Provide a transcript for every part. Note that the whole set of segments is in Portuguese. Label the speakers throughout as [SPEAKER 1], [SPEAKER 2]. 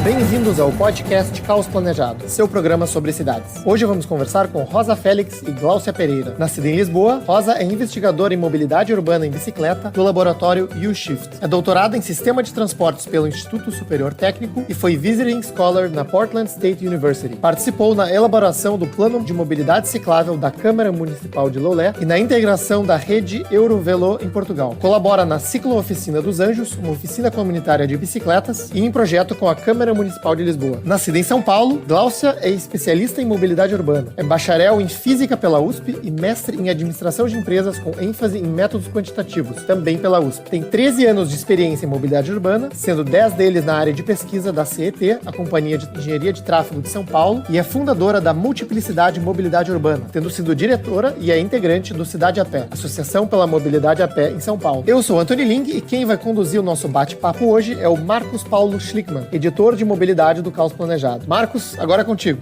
[SPEAKER 1] Bem-vindos ao podcast Caos Planejado, seu programa sobre cidades. Hoje vamos conversar com Rosa Félix e Gláucia Pereira. Nascida em Lisboa, Rosa é investigadora em mobilidade urbana em bicicleta do laboratório U-Shift. É doutorada em Sistema de Transportes pelo Instituto Superior Técnico e foi Visiting Scholar na Portland State University. Participou na elaboração do Plano de Mobilidade Ciclável da Câmara Municipal de Lolé e na integração da rede Eurovelo em Portugal. Colabora na Ciclo-Oficina dos Anjos, uma oficina comunitária de bicicletas, e em projeto com a Câmara Municipal de Lisboa. Nascida em São Paulo, Gláucia é especialista em mobilidade urbana. É bacharel em Física pela USP e mestre em Administração de Empresas com ênfase em métodos quantitativos, também pela USP. Tem 13 anos de experiência em mobilidade urbana, sendo 10 deles na área de pesquisa da CET, a Companhia de Engenharia de Tráfego de São Paulo, e é fundadora da Multiplicidade Mobilidade Urbana, tendo sido diretora e é integrante do Cidade a Pé, Associação pela Mobilidade a Pé em São Paulo. Eu sou Antônio Ling e quem vai conduzir o nosso bate-papo hoje é o Marcos Paulo Schlickman, editor de mobilidade do Caos Planejado. Marcos, agora é contigo.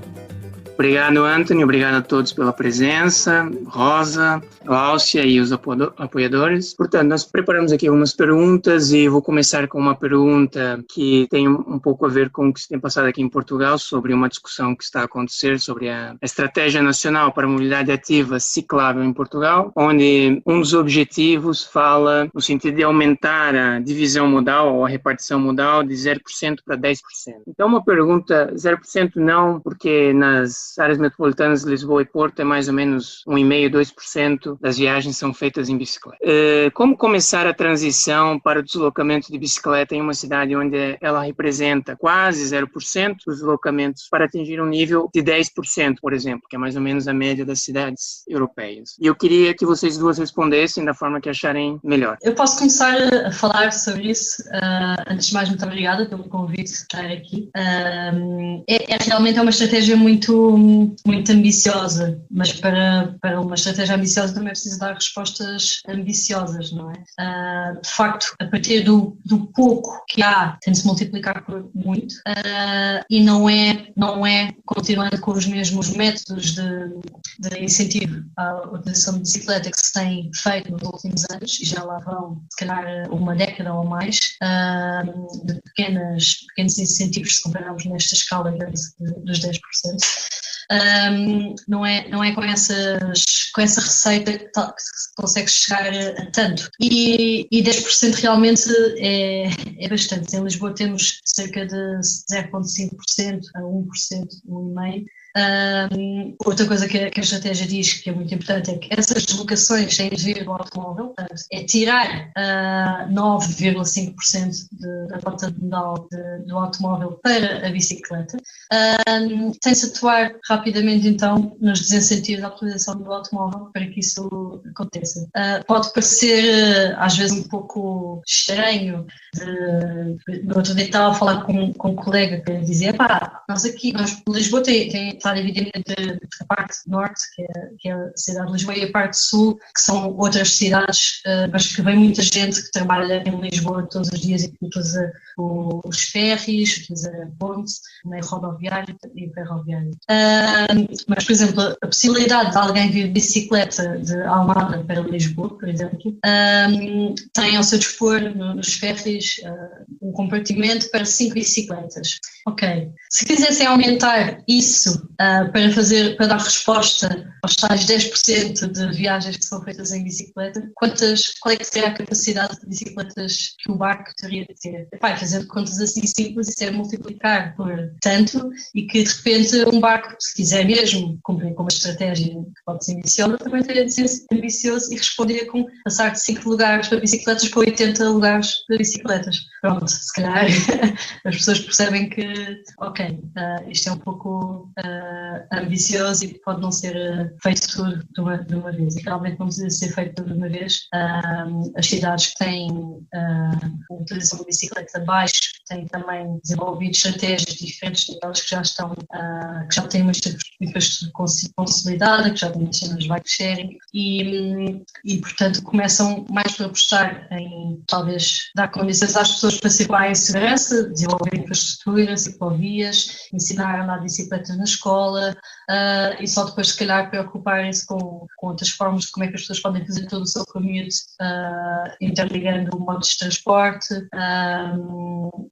[SPEAKER 2] Obrigado, Anthony. Obrigado a todos pela presença. Rosa, Gláucia e os apoiadores. Portanto, nós preparamos aqui algumas perguntas e vou começar com uma pergunta que tem um pouco a ver com o que se tem passado aqui em Portugal sobre uma discussão que está a acontecer sobre a Estratégia Nacional para a Mobilidade Ativa Ciclável em Portugal, onde um dos objetivos fala no sentido de aumentar a divisão modal ou a repartição modal de 0% para 10%. Então, uma pergunta, 0% não, porque nas áreas metropolitanas de Lisboa e Porto é mais ou menos 1,5%, 2% das viagens são feitas em bicicleta. Como começar a transição para o deslocamento de bicicleta em uma cidade onde ela representa quase 0% dos deslocamentos para atingir um nível de 10%, por exemplo, que é mais ou menos a média das cidades europeias? E eu queria que vocês duas respondessem da forma que acharem melhor.
[SPEAKER 3] Eu posso começar a falar sobre isso. Antes de mais, muito obrigada pelo convite de estar aqui. Realmente uma estratégia muito ambiciosa, mas para uma estratégia ambiciosa também é preciso dar respostas ambiciosas, não é? De facto, a partir do pouco que há, tem de se multiplicar por muito, e não é continuando com os mesmos métodos de incentivo à utilização de bicicleta que se tem feito nos últimos anos, e já lá vão, se calhar, uma década ou mais, de pequenos incentivos, se compararmos nesta escala dos 10%. Não é com essa receita que se consegue chegar a tanto. E 10% realmente é bastante. Em Lisboa temos cerca de 0,5% a 1%, 1,5%. Outra coisa que a estratégia diz que é muito importante é que essas deslocações têm de vir do automóvel, portanto, é tirar 9,5% da rota modal do automóvel para a bicicleta. Tem-se de atuar rapidamente então nos desincentivos da utilização do automóvel para que isso aconteça. Pode parecer às vezes um pouco estranho. No outro dia estava a falar com um colega que dizia: Lisboa está dividida entre a parte norte, que é a cidade de Lisboa, e a parte sul, que são outras cidades, mas que vem muita gente que trabalha em Lisboa todos os dias e que utiliza os ferries, utiliza a ponte, o meio rodoviário e o ferroviário. Mas, por exemplo, a possibilidade de alguém vir de bicicleta de Almada para Lisboa, por exemplo, tem ao seu dispor nos ferries um compartimento para 5 bicicletas. Ok. Se quisessem aumentar isso para dar resposta aos tais 10% de viagens que são feitas em bicicleta, qual é que seria a capacidade de bicicletas que o barco teria de ter? Fazendo contas assim simples, isso é multiplicar por tanto, e que de repente um barco, se quiser mesmo cumprir com uma estratégia que pode ser ambiciosa, também teria de ser ambicioso e responderia com passar de 5 lugares para bicicletas para 80 lugares para bicicletas. Pronto, se calhar as pessoas percebem que, isto é um pouco ambicioso e pode não ser feito tudo de uma vez. E realmente não precisa ser feito tudo de uma vez. As cidades que têm a utilização de bicicleta abaixo tem também desenvolvido estratégias diferentes daquelas que já estão, que já têm uma infraestrutura consolidada, que já têm sistemas de bike sharing e, portanto, começam mais por apostar em, talvez, dar condições às pessoas para circularem em segurança, desenvolver infraestrutura, ciclovias, ensinar a andar de bicicleta na escola, e só depois, se calhar, preocuparem-se com outras formas de como é que as pessoas podem fazer todo o seu commute, interligando modos de transporte,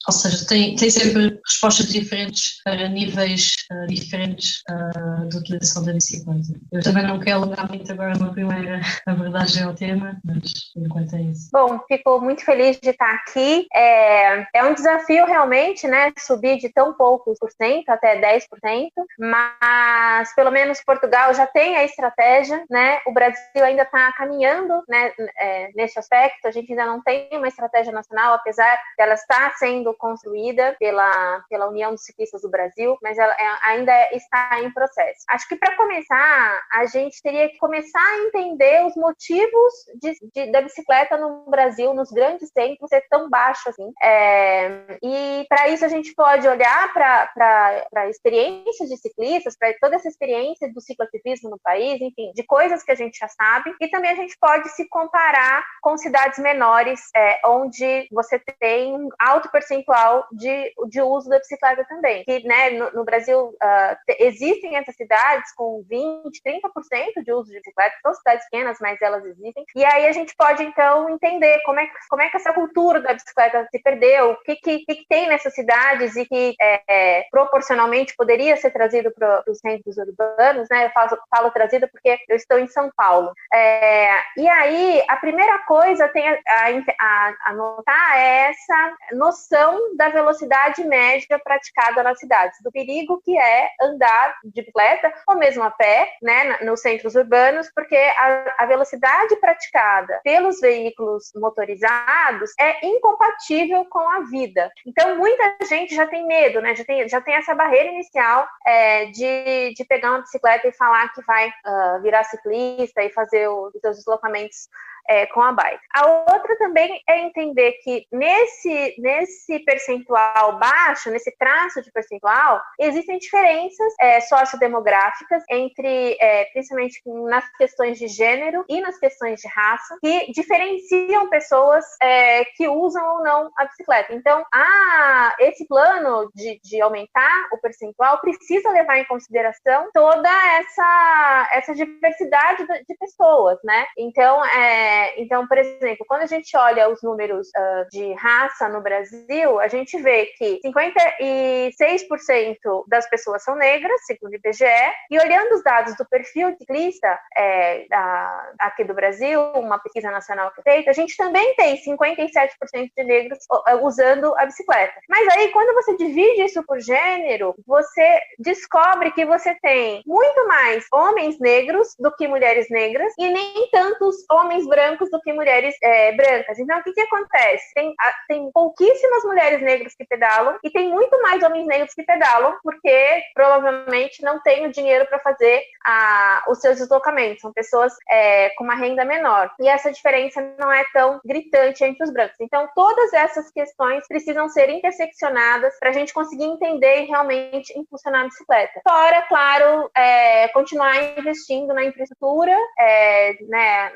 [SPEAKER 3] ou seja, tem sempre respostas diferentes para níveis diferentes de utilização da bicicleta. Eu também não quero alongar muito agora na primeira abordagem ao tema, mas por enquanto é isso.
[SPEAKER 4] Bom, fico muito feliz de estar aqui. É um desafio realmente, né, subir de tão poucos por cento até 10%, mas pelo menos Portugal já tem a estratégia, né? O Brasil ainda está caminhando, né, nesse aspecto. A gente ainda não tem uma estratégia nacional, apesar dela estar sendo construída pela União dos Ciclistas do Brasil, mas ela ainda está em processo. Acho que para começar, a gente teria que começar a entender os motivos da bicicleta no Brasil, nos grandes centros, ser tão baixo assim. E para isso a gente pode olhar para experiências de ciclistas, para toda essa experiência do cicloativismo no país, enfim, de coisas que a gente já sabe, e também a gente pode se comparar com cidades menores, onde você tem um alto percentual de uso da bicicleta também. Que, né, no Brasil existem essas cidades com 20%, 30% de uso de bicicleta, são cidades pequenas, mas elas existem, e aí a gente pode então entender como é que essa cultura da bicicleta se perdeu, o que tem nessas cidades e que proporcionalmente poderia ser trazido para os centros urbanos, né? Eu falo trazido porque eu estou em São Paulo. E aí, a primeira coisa a notar é essa noção da velocidade média praticada nas cidades, do perigo que é andar de bicicleta ou mesmo a pé, né, nos centros urbanos, porque a velocidade praticada pelos veículos motorizados é incompatível com a vida. Então, muita gente já tem medo, né, já tem essa barreira inicial de pegar uma bicicleta e falar que vai virar ciclista e fazer os seus deslocamentos com a bike. A outra também é entender que nesse percentual baixo, nesse traço de percentual, existem diferenças sociodemográficas entre, principalmente nas questões de gênero e nas questões de raça, que diferenciam pessoas que usam ou não a bicicleta. Então, esse plano de aumentar o percentual precisa levar em consideração toda essa diversidade de pessoas, né? Então, por exemplo, quando a gente olha os números de raça no Brasil, a gente vê que 56% das pessoas são negras, segundo o IBGE, e olhando os dados do perfil ciclista aqui do Brasil, uma pesquisa nacional que é feita, a gente também tem 57% de negros usando a bicicleta. Mas aí, quando você divide isso por gênero, você descobre que você tem muito mais homens negros do que mulheres negras e nem tantos homens brancos do que mulheres brancas. Então, o que acontece? Tem pouquíssimas mulheres negras que pedalam e tem muito mais homens negros que pedalam, porque provavelmente não têm o dinheiro para fazer os seus deslocamentos. São pessoas com uma renda menor. E essa diferença não é tão gritante entre os brancos. Então, todas essas questões precisam ser interseccionadas para a gente conseguir entender e realmente impulsionar a bicicleta. Fora, claro, continuar investindo na infraestrutura, né,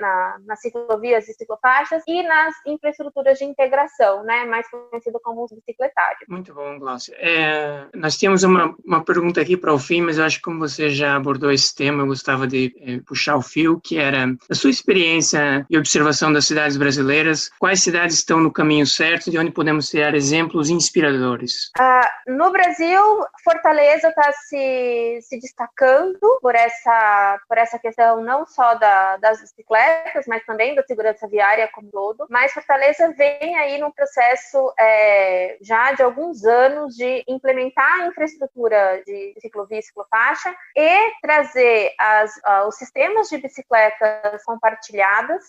[SPEAKER 4] nas ciclovias e ciclofaixas e nas infraestruturas de integração, né, mais conhecido como os bicicletários.
[SPEAKER 2] Muito bom, Glaucia. Nós temos uma pergunta aqui para o fim, mas eu acho que como você já abordou esse tema, eu gostava de puxar o fio, que era a sua experiência e observação das cidades brasileiras. Quais cidades estão no caminho certo, de onde podemos tirar exemplos inspiradores?
[SPEAKER 4] No Brasil, Fortaleza está se destacando por essa questão não só das bicicletas, mas também da segurança viária como um todo. Mas Fortaleza vem aí num processo já de alguns anos de implementar a infraestrutura de ciclovia e ciclofaixa e trazer os sistemas de bicicletas compartilhadas,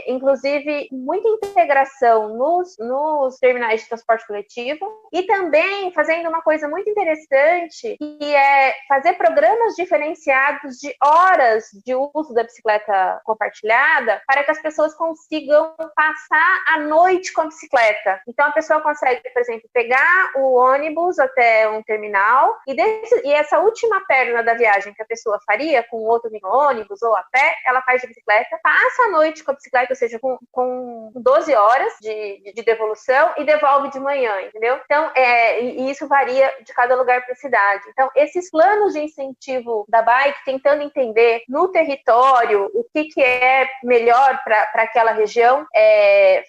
[SPEAKER 4] inclusive muita integração nos terminais de transporte coletivo e também fazendo uma coisa muito interessante, que é fazer programas diferenciados de horas de uso da bicicleta compartilhada para que as pessoas consigam passar a noite com a bicicleta. Então, a pessoa consegue, por exemplo, pegar o ônibus até um terminal e essa última perna da viagem que a pessoa faria com outro ônibus ou a pé, ela faz de bicicleta, passa a noite com a bicicleta, ou seja, com 12 horas de devolução e devolve de manhã, entendeu? Então, e isso varia de cada lugar para a cidade. Então, esses planos de incentivo da bike, tentando entender no território o que é melhor para aquela região,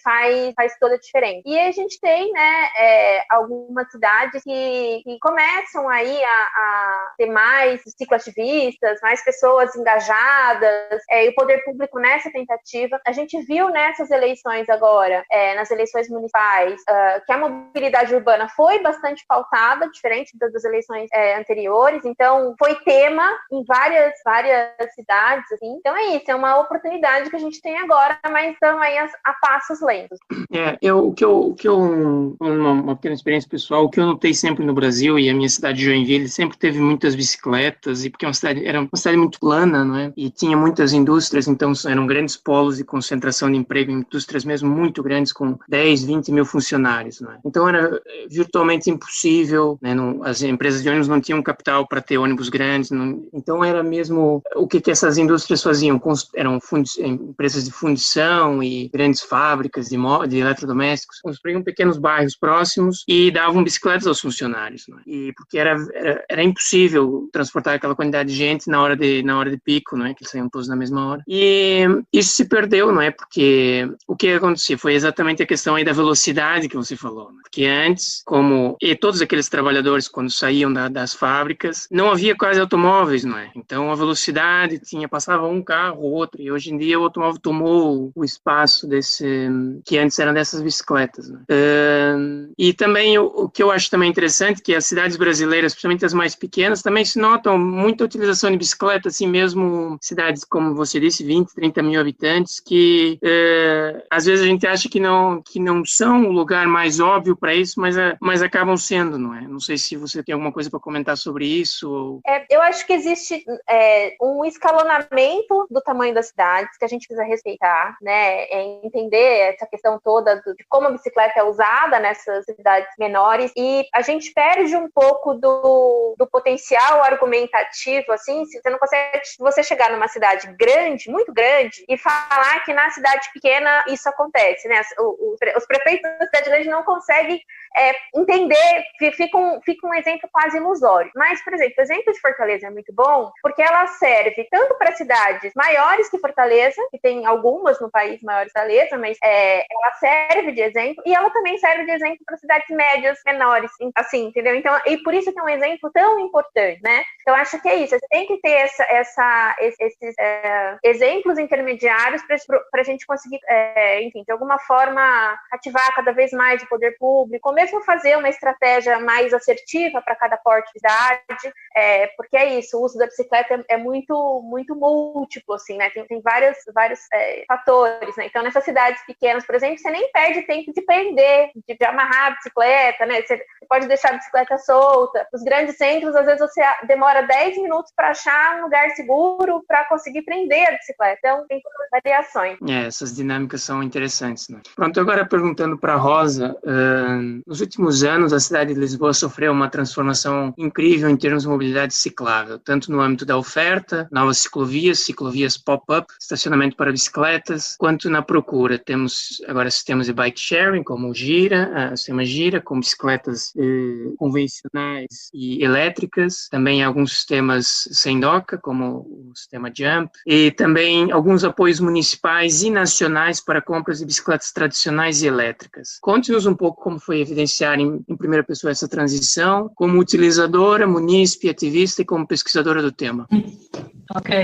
[SPEAKER 4] faz toda a diferença. E a gente tem, né, algumas cidades que começam aí a ter mais cicloativistas, mais pessoas engajadas, e o poder público nessa tentativa. A gente viu nessas eleições agora, nas eleições municipais, que a mobilidade urbana foi bastante pautada, diferente das eleições anteriores, então foi tema em várias cidades, assim. Então é isso, é uma oportunidade que a gente tem agora, mas também a passos lentos.
[SPEAKER 2] Uma pequena experiência pessoal, o que eu notei sempre no Brasil, e a minha cidade de Joinville sempre teve muitas bicicletas, e porque era uma cidade muito plana, não é? E tinha muitas indústrias, então eram grandes polos de concentração de emprego, indústrias mesmo muito grandes, com 10, 20 mil funcionários, não é? Então era virtualmente impossível, né? As empresas de ônibus não tinham capital para ter ônibus grandes, então era mesmo o que essas indústrias faziam, eram empresas de fundição e grandes fábricas de eletrodomésticos, construíam pequenos bairros próximos e davam bicicletas aos funcionários, não é? E porque era impossível transportar aquela quantidade de gente na hora de pico, não é? Que eles saíam todos na mesma hora. E isso se perdeu, não é? Porque o que acontecia foi exatamente a questão aí da velocidade que você falou, né? Porque antes, e todos aqueles trabalhadores quando saíam das fábricas, não havia quase automóveis, não é? Então a velocidade passava um carro ou outro, e hoje em dia o automóvel tomou o espaço que antes eram dessas bicicletas, né? E também o que eu acho também interessante, que as cidades brasileiras, principalmente as mais pequenas, também se notam muita utilização de bicicleta, assim mesmo cidades, como você disse, 20, 30 mil habitantes, que às vezes a gente acha que não são o lugar mais óbvio para isso, mas acabam sendo, não é? Não sei se você tem alguma coisa para comentar sobre isso. Ou...
[SPEAKER 4] eu acho que existe um escalonamento do tamanho das cidades que a gente precisa respeitar, né? Entender essa questão toda de como a bicicleta é usada nessas cidades menores, e a gente perde um pouco do potencial argumentativo, assim, se você não consegue você chegar numa cidade grande, muito grande, e falar que na cidade pequena isso acontece, né? Os prefeitos da cidade grande não conseguem entender, fica um exemplo quase ilusório. Mas, por exemplo, o exemplo de Fortaleza é muito bom, porque ela serve tanto para cidades maiores que Fortaleza, que tem algumas no país maiores que Fortaleza, mas ela serve de exemplo, e ela também serve de exemplo para cidades médias, menores, assim, entendeu? Então, e por isso que é um exemplo tão importante, né? Então, acho que é isso, você tem que ter esses exemplos intermediários para a gente conseguir, enfim, de alguma forma, ativar cada vez mais o poder público, ou mesmo fazer uma estratégia mais assertiva para cada porte de cidade, porque é isso, o uso da bicicleta é muito, muito múltiplo, assim, né? Tem vários fatores, né? Então, nessas cidades pequenas, por exemplo, você nem perde tempo de prender, de amarrar a bicicleta, né? Você pode deixar a bicicleta solta. Nos grandes centros, às vezes, você demora 10 minutos para achar um lugar seguro para conseguir prender a bicicleta. Então, tem variações.
[SPEAKER 2] Essas dinâmicas são interessantes, né? Pronto, agora perguntando para a Rosa, nos últimos anos, a cidade de Lisboa sofreu uma transformação incrível em termos de mobilidade ciclável, tanto no âmbito da oferta, novas ciclovias pop-up, estacionamento para bicicletas, quanto na procura. Temos agora sistemas de bike sharing, como o sistema Gira, com bicicletas convencionais e elétricas, também alguns sistemas sem doca, como o sistema Jump, e também alguns apoios municipais e nacionais para compras de bicicletas tradicionais e elétricas. Conte-nos um pouco como foi evidenciar em primeira pessoa essa transição, como utilizadora, munícipe, ativista e como pesquisadora do tema.
[SPEAKER 3] Ok,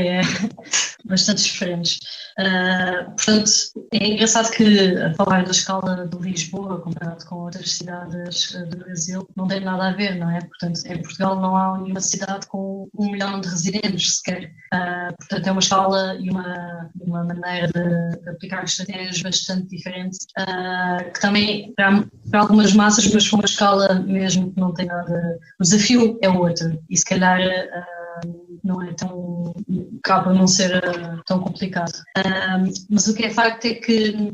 [SPEAKER 3] bastante diferentes. Portanto, é engraçado que a falar da escala de Lisboa comparado com outras cidades do Brasil não tem nada a ver, não é? Portanto, em Portugal não há nenhuma cidade com 1 milhão de residentes sequer. Portanto, é uma escala e uma maneira de aplicar estratégias bastante diferentes, que também para algumas massas, mas com uma escala mesmo que não tem nada. O desafio é outro, e se calhar não é tão acaba por não ser tão complicado. Mas o que é facto é que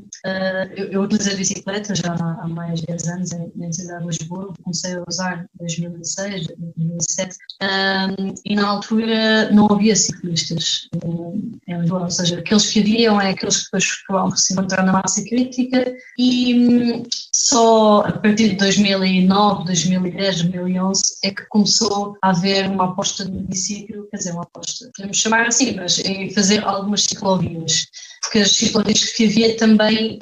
[SPEAKER 3] eu utilizo a bicicleta já há mais de 10 anos na cidade de Lisboa. Comecei a usar em 2006, 2007, e na altura não havia ciclistas em Lisboa, ou seja, aqueles que haviam é aqueles que depois acabavam por se encontrar na massa crítica, e só a partir de 2009, 2010, 2011 é que começou a haver uma aposta no município, quer dizer, uma aposta, podemos chamar assim, mas em fazer algumas ciclovias, porque as ciclovias que havia também,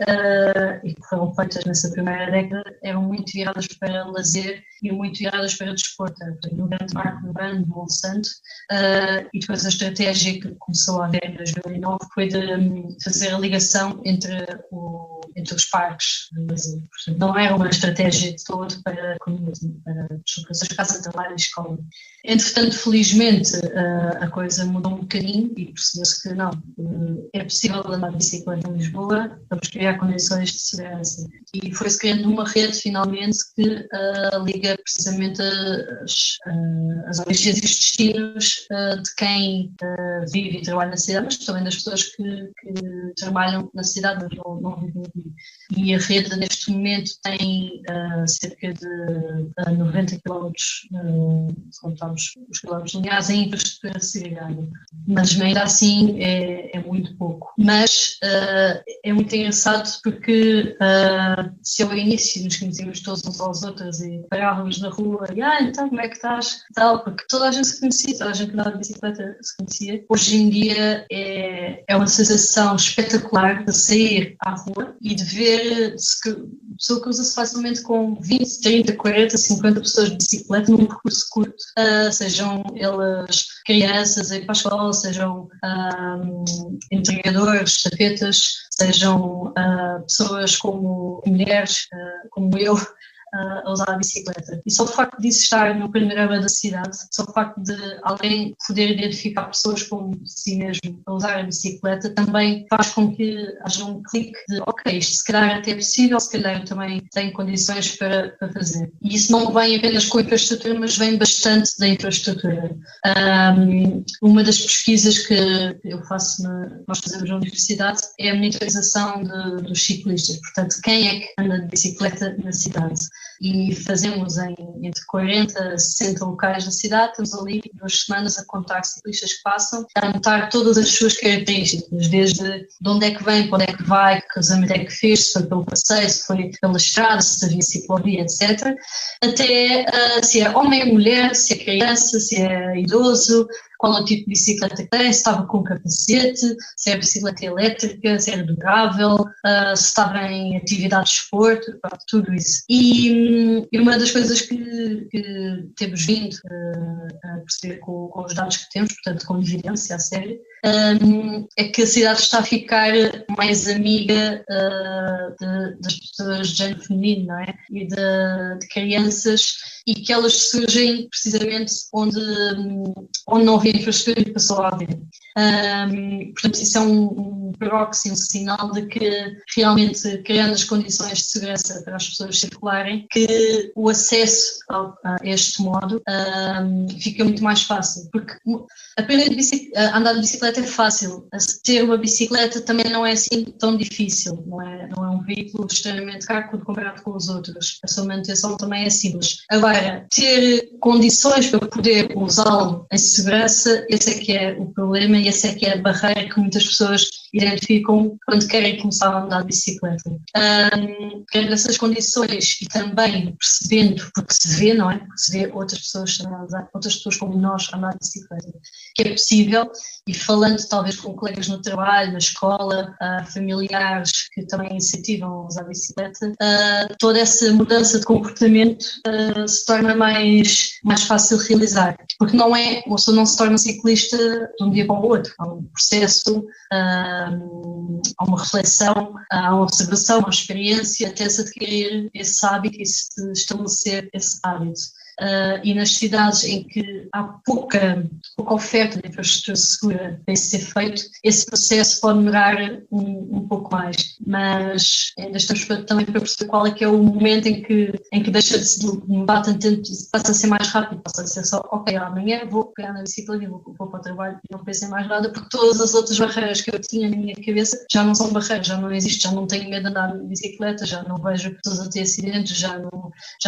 [SPEAKER 3] e que foram feitas nessa primeira década, eram muito viradas para lazer e muito viradas para desporto, no grande marco urbano de Monsanto, e depois a estratégia que começou a haver em 2009 foi de fazer a ligação entre os parques de lazer. Portanto, não era uma estratégia de todo para deslocações, casa, trabalho e escola. Entretanto, felizmente, a coisa mudou um bocadinho e percebeu-se que não, é possível andar de bicicleta em Lisboa, vamos criar condições de segurança. E foi-se criando uma rede, finalmente, que liga precisamente as origens e os destinos de quem vive e trabalha na cidade, mas também das pessoas que trabalham na cidade, mas não vivem aqui. E a rede, neste momento, tem cerca de 90 km, se contarmos os quilómetros lineares, em infraestrutura segregada. Mas ainda assim é muito pouco. Mas é muito engraçado porque se ao início nos conhecíamos todos uns aos outros e parávamos na rua e então como é que estás? Tal, porque toda a gente se conhecia, toda a gente que andava de bicicleta se conhecia. Hoje em dia é uma sensação espetacular de sair à rua e de ver a pessoa cruza-se facilmente com 20, 30, 40, 50 pessoas de bicicleta num percurso curto, sejam elas crianças a ir para a escola, sejam entregadores, estafetas, sejam pessoas como mulheres, como eu, a usar a bicicleta. E só o facto disso estar no panorama da cidade, só o facto de alguém poder identificar pessoas como si mesmo a usar a bicicleta, também faz com que haja um clique de ok, isto se calhar até é possível, se calhar eu também tenho condições para fazer. E isso não vem apenas com a infraestrutura, mas vem bastante da infraestrutura. Uma das pesquisas que eu faço, nós fazemos na universidade, é a monitorização dos ciclistas, portanto, quem é que anda de bicicleta na cidade. E fazemos entre 40 a 60 locais da cidade, estamos ali 2 semanas a contar ciclistas que passam, a anotar todas as suas características, desde de onde é que vem, para onde é que vai, que cruzamento é que fez, se foi pelo passeio, se foi pela estrada, se havia ciclovia, etc. Até se é homem ou mulher, se é criança, se é idoso, qual é o tipo de bicicleta que tem, se estava com capacete, se é bicicleta elétrica, se é durável, se estava em atividade de esporte, tudo isso. E uma das coisas que temos vindo a perceber com os dados que temos, portanto com evidência a sério, é que a cidade está a ficar mais amiga das pessoas de género feminino, não é? E de crianças, e que elas surgem precisamente onde não havia infraestrutura e passou a haver. Portanto, isso é um proxy, um sinal de que realmente, criando as condições de segurança para as pessoas circularem, que o acesso a este modo fica muito mais fácil, porque aprender a andar de bicicleta é fácil, ter uma bicicleta também não é assim tão difícil, não é um veículo extremamente caro quando comparado com os outros, a sua manutenção também é simples. Agora, ter condições para poder usá-lo em segurança, esse é que é o problema e essa é que é a barreira que muitas pessoas identificam quando querem começar a andar de bicicleta. Criando essas condições e também percebendo, porque se vê, não é? Porque se vê outras pessoas como nós a andar de bicicleta, que é possível, e falando talvez com colegas no trabalho, na escola, familiares que também incentivam a usar a bicicleta, toda essa mudança de comportamento se torna mais fácil de realizar, porque uma pessoa não se torna ciclista de um dia para o outro, há um processo, há uma reflexão, há uma observação, uma experiência até se adquirir esse hábito e se estabelecer esse hábito. e nas cidades em que há pouca oferta de infraestrutura segura para isso ser feito, esse processo pode demorar um pouco mais, mas ainda estamos também para perceber qual é que é o momento em que deixa de se mudar tanto tempo e passa a ser mais rápido, passa a ser só, ok, amanhã vou pegar na bicicleta e vou para o trabalho e não penso em mais nada, porque todas as outras barreiras que eu tinha na minha cabeça já não são barreiras, já não existem, já não tenho medo de andar de bicicleta, já não vejo pessoas a ter acidentes, já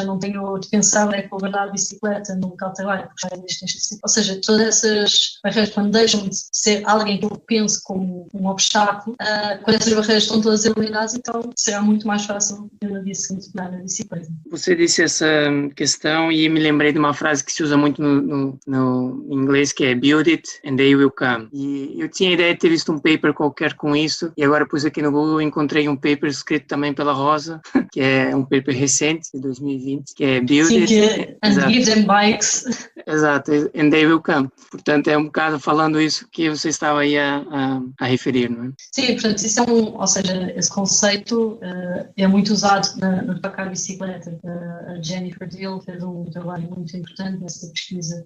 [SPEAKER 3] não tenho de pensar onde é que vou guardar a bicicleta no local de trabalho, porque já existem. Ou seja, todas essas barreiras, quando deixam de ser alguém que eu penso como um obstáculo, quando essas barreiras estão todas eliminadas, então será muito mais fácil eu no dia seguinte pegar na bicicleta.
[SPEAKER 2] Você disse essa questão e me lembrei de uma frase que se usa muito no inglês, que é build it and they will come. E eu tinha a ideia de ter visto um paper qualquer com isso, e agora pus aqui no Google e encontrei um paper escrito também pela Rosa, que é um paper recente, de 2020, que é build
[SPEAKER 3] Sim,
[SPEAKER 2] it.
[SPEAKER 3] que é and give them bikes.
[SPEAKER 2] Exato, and they will come. Portanto, é um bocado falando isso que você estava aí a referir, não é?
[SPEAKER 3] Sim, portanto, isso ou seja, esse conceito é muito usado no tocar bicicleta. A Jennifer Dill fez um trabalho muito importante nessa pesquisa,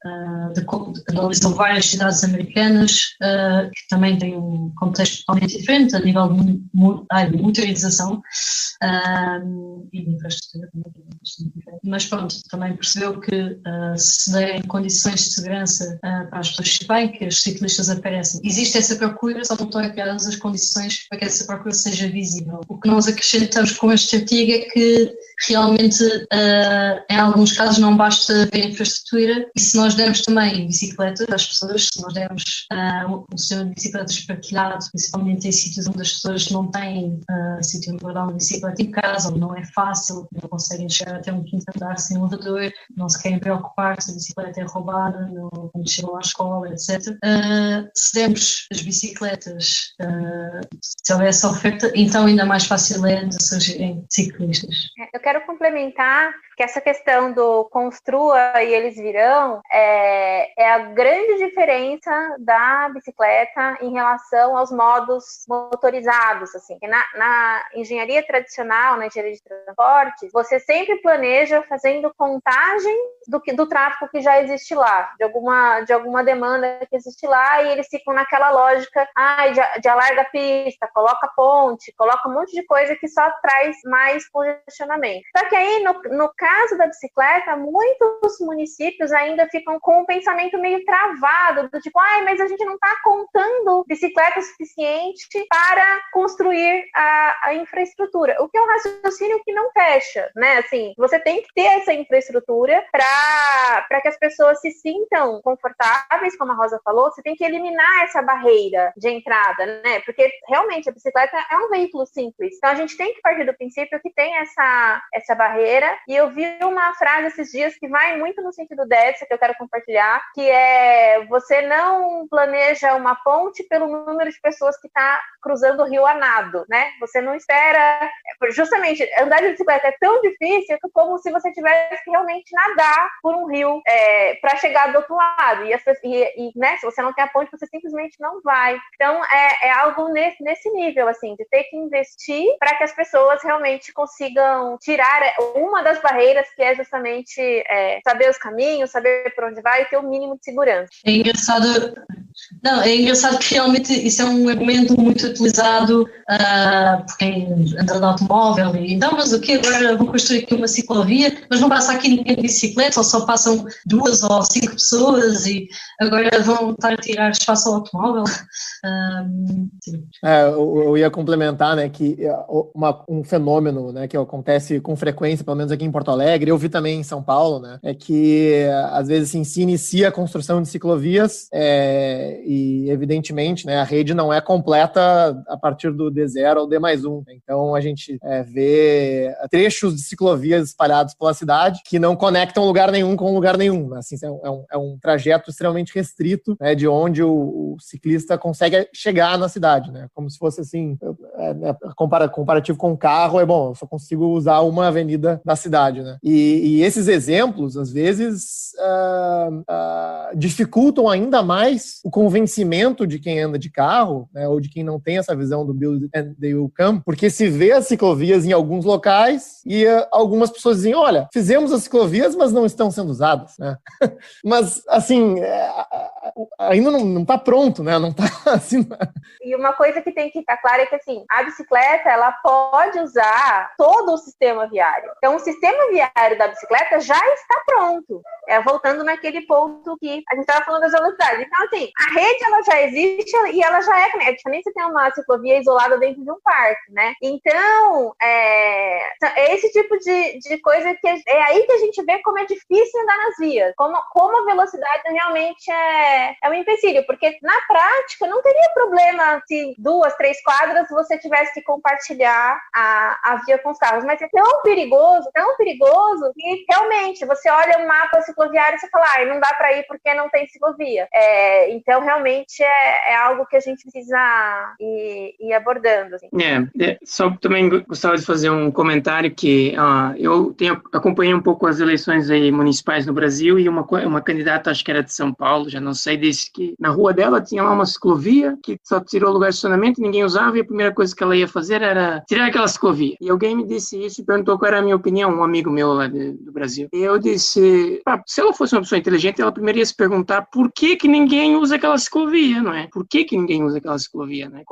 [SPEAKER 3] analisou várias cidades americanas, que também têm um contexto totalmente diferente a nível de motorização e de infraestrutura, mas pronto, também percebeu que se derem condições de segurança para as pessoas que bem, que os ciclistas aparecem. Existe essa procura, só não estão criadas as condições para que essa procura seja visível. O que nós acrescentamos com este artigo é que realmente, em alguns casos, não basta ver infraestrutura, e se nós dermos também bicicletas às pessoas, se nós dermos um sistema de bicicletas partilhado, principalmente em sítios onde as pessoas não têm sítio para guardar uma bicicleta em casa, ou não é fácil, não conseguem chegar até um quinto andar sem elevador, não se querem preocupar se a bicicleta é roubada, quando chegam à escola, etc. Se dermos as bicicletas, se houver essa oferta, então ainda mais fácil é de surgirem ciclistas.
[SPEAKER 4] Eu quero complementar que essa questão do construa e eles virão é a grande diferença da bicicleta em relação aos modos motorizados, assim. Na engenharia tradicional, na engenharia de transporte, você sempre planeja fazendo contagem do tráfego que já existe lá, de alguma demanda que existe lá, e eles ficam naquela lógica de alarga a pista, coloca ponte, coloca um monte de coisa que só traz mais congestionamento. Só que aí, no caso da bicicleta, muitos municípios ainda ficam com um pensamento meio travado, do tipo, mas a gente não está contando bicicleta suficiente para construir a infraestrutura. O que é um raciocínio que não fecha, né? Assim, você tem que ter essa infraestrutura para que as pessoas se sintam confortáveis, como a Rosa falou, você tem que eliminar essa barreira de entrada, né? Porque realmente a bicicleta é um veículo simples. Então a gente tem que partir do princípio que tem essa barreira, e eu vi uma frase esses dias que vai muito no sentido dessa, que eu quero compartilhar, que é: você não planeja uma ponte pelo número de pessoas que está cruzando o rio a nado, né? Você não espera, justamente, andar de bicicleta é tão difícil como se você tivesse que realmente nadar por um rio para chegar do outro lado, e né, se você não tem a ponte, você simplesmente não vai. Então é algo nesse nível, assim, de ter que investir para que as pessoas realmente consigam tirar uma das barreiras, que é justamente saber os caminhos, saber por onde vai e ter o mínimo de segurança.
[SPEAKER 3] É engraçado que realmente isso é um argumento muito utilizado por quem anda de automóvel, e então, mas o que agora vou construir aqui uma ciclovia, mas não passa aqui ninguém de bicicleta, ou só passam 2 ou 5 pessoas e agora vão estar a tirar espaço ao automóvel. Sim.
[SPEAKER 1] Eu ia complementar, né, que um fenômeno, né, que acontece com frequência, pelo menos aqui em Porto Alegre, eu vi também em São Paulo, né, é que às vezes assim, se inicia a construção de ciclovias e evidentemente, né, a rede não é completa a partir do D0 ou D+1. Então a gente vê trechos de ciclovias espalhados pela cidade que não conectam lugar nenhum com lugar nenhum. Assim, é um trajeto extremamente restrito, né, de onde o ciclista consegue chegar na cidade, né, como se fosse assim, comparativo com o carro, eu só consigo usar uma avenida da cidade, né? E esses exemplos, às vezes, dificultam ainda mais o convencimento de quem anda de carro, né, ou de quem não tem essa visão do build and they will come, porque se vê as ciclovias em alguns locais e algumas pessoas dizem, olha, fizemos as ciclovias, mas não estão sendo usadas, né? Mas, assim, ainda não está pronto, né? Não está assim...
[SPEAKER 4] E uma coisa que tem que ficar clara é que, assim, a bicicleta, ela pode usar todo o sistema viário. Então, o sistema viário da bicicleta já está pronto. Voltando naquele ponto que a gente estava falando das velocidades. Então, assim, a rede, ela já existe e ela já é diferente de ter uma ciclovia isolada dentro de um parque, né? Então, é esse tipo de coisa que é aí que a gente vê como é difícil andar nas vias. Como a velocidade realmente é um empecilho. Porque, na prática, não teria problema se 2, 3 quadras você tivesse que compartilhar a via com os carros. Mas é tão perigoso, que realmente você olha o mapa cicloviário e você fala, não dá para ir porque não tem ciclovia. Então, realmente, é algo que a gente precisa ir abordando. Assim.
[SPEAKER 2] Só também gostava de fazer um comentário que eu acompanhei um pouco as eleições aí municipais no Brasil e uma candidata, acho que era de São Paulo, já não sei, disse que na rua dela tinha lá uma ciclovia que só tirou lugar de estacionamento, ninguém usava e a primeira coisa que ela ia fazer era tirar aquela ciclovia. E alguém me disse isso e perguntou qual era a minha opinião, um amigo meu lá do Brasil. E eu disse, se ela fosse uma pessoa inteligente, ela primeiro ia se perguntar por que ninguém usa aquela ciclovia, não é? Por que ninguém usa aquela ciclovia, né?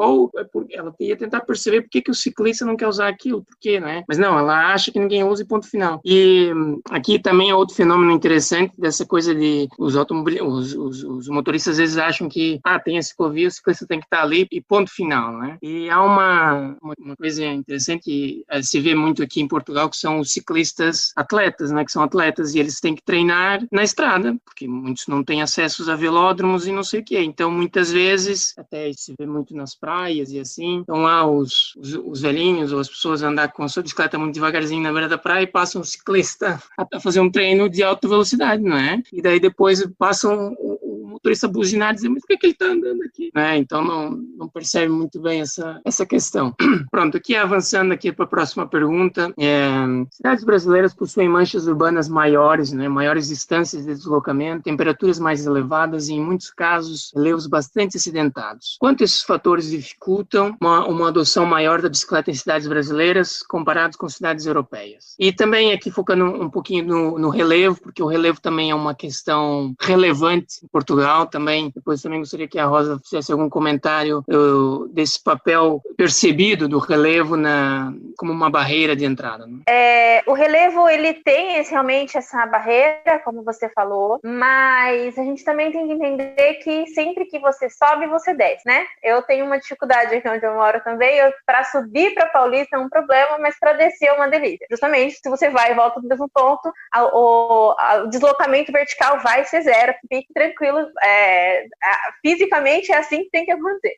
[SPEAKER 2] Ela ia tentar perceber por que o ciclista não quer usar aquilo, por quê, né? Mas não, ela acha que ninguém usa e ponto final. E aqui também é outro fenômeno interessante dessa coisa de os motoristas às vezes acham que tem a ciclovia, o ciclista tem que estar ali e ponto final, né? E há uma coisa interessante que se vê muito aqui em Portugal, que são os ciclistas atletas, né? Que são atletas e eles têm que treinar na estrada, porque muitos não têm acesso a velódromos e não sei o quê. Então, muitas vezes, até se vê muito nas praias e assim, estão lá os velhinhos ou as pessoas a andar com a sua bicicleta muito devagarzinho na beira da praia e passam um ciclista a fazer um treino de alta velocidade, não é? E daí depois passam o motorista buzinar e dizer, mas por que ele está andando aqui? Né? Então, não percebe muito bem essa questão. Pronto, aqui avançando aqui para a próxima pergunta. Cidades brasileiras possuem manchas urbanas maiores, né? Maiores distâncias de deslocamento, temperaturas mais elevadas e, em muitos casos, relevos bastante acidentados. Quanto esses fatores dificultam uma adoção maior da bicicleta em cidades brasileiras comparados com cidades europeias? E também aqui focando um pouquinho no relevo, porque o relevo também é uma questão relevante em Portugal também. Depois também gostaria que a Rosa fizesse algum comentário desse papel percebido do relevo como uma barreira de entrada. Né?
[SPEAKER 4] O relevo, ele tem realmente essa barreira, como você falou, mas a gente também tem que entender que sempre que você sobe, você desce, né? Eu tenho uma dificuldade aqui onde eu moro também, para subir para Paulista é um problema, mas para descer é uma delícia. Justamente, se você vai e volta no mesmo ponto, o deslocamento vertical vai ser zero, fique tranquilo, fisicamente é assim que tem que acontecer.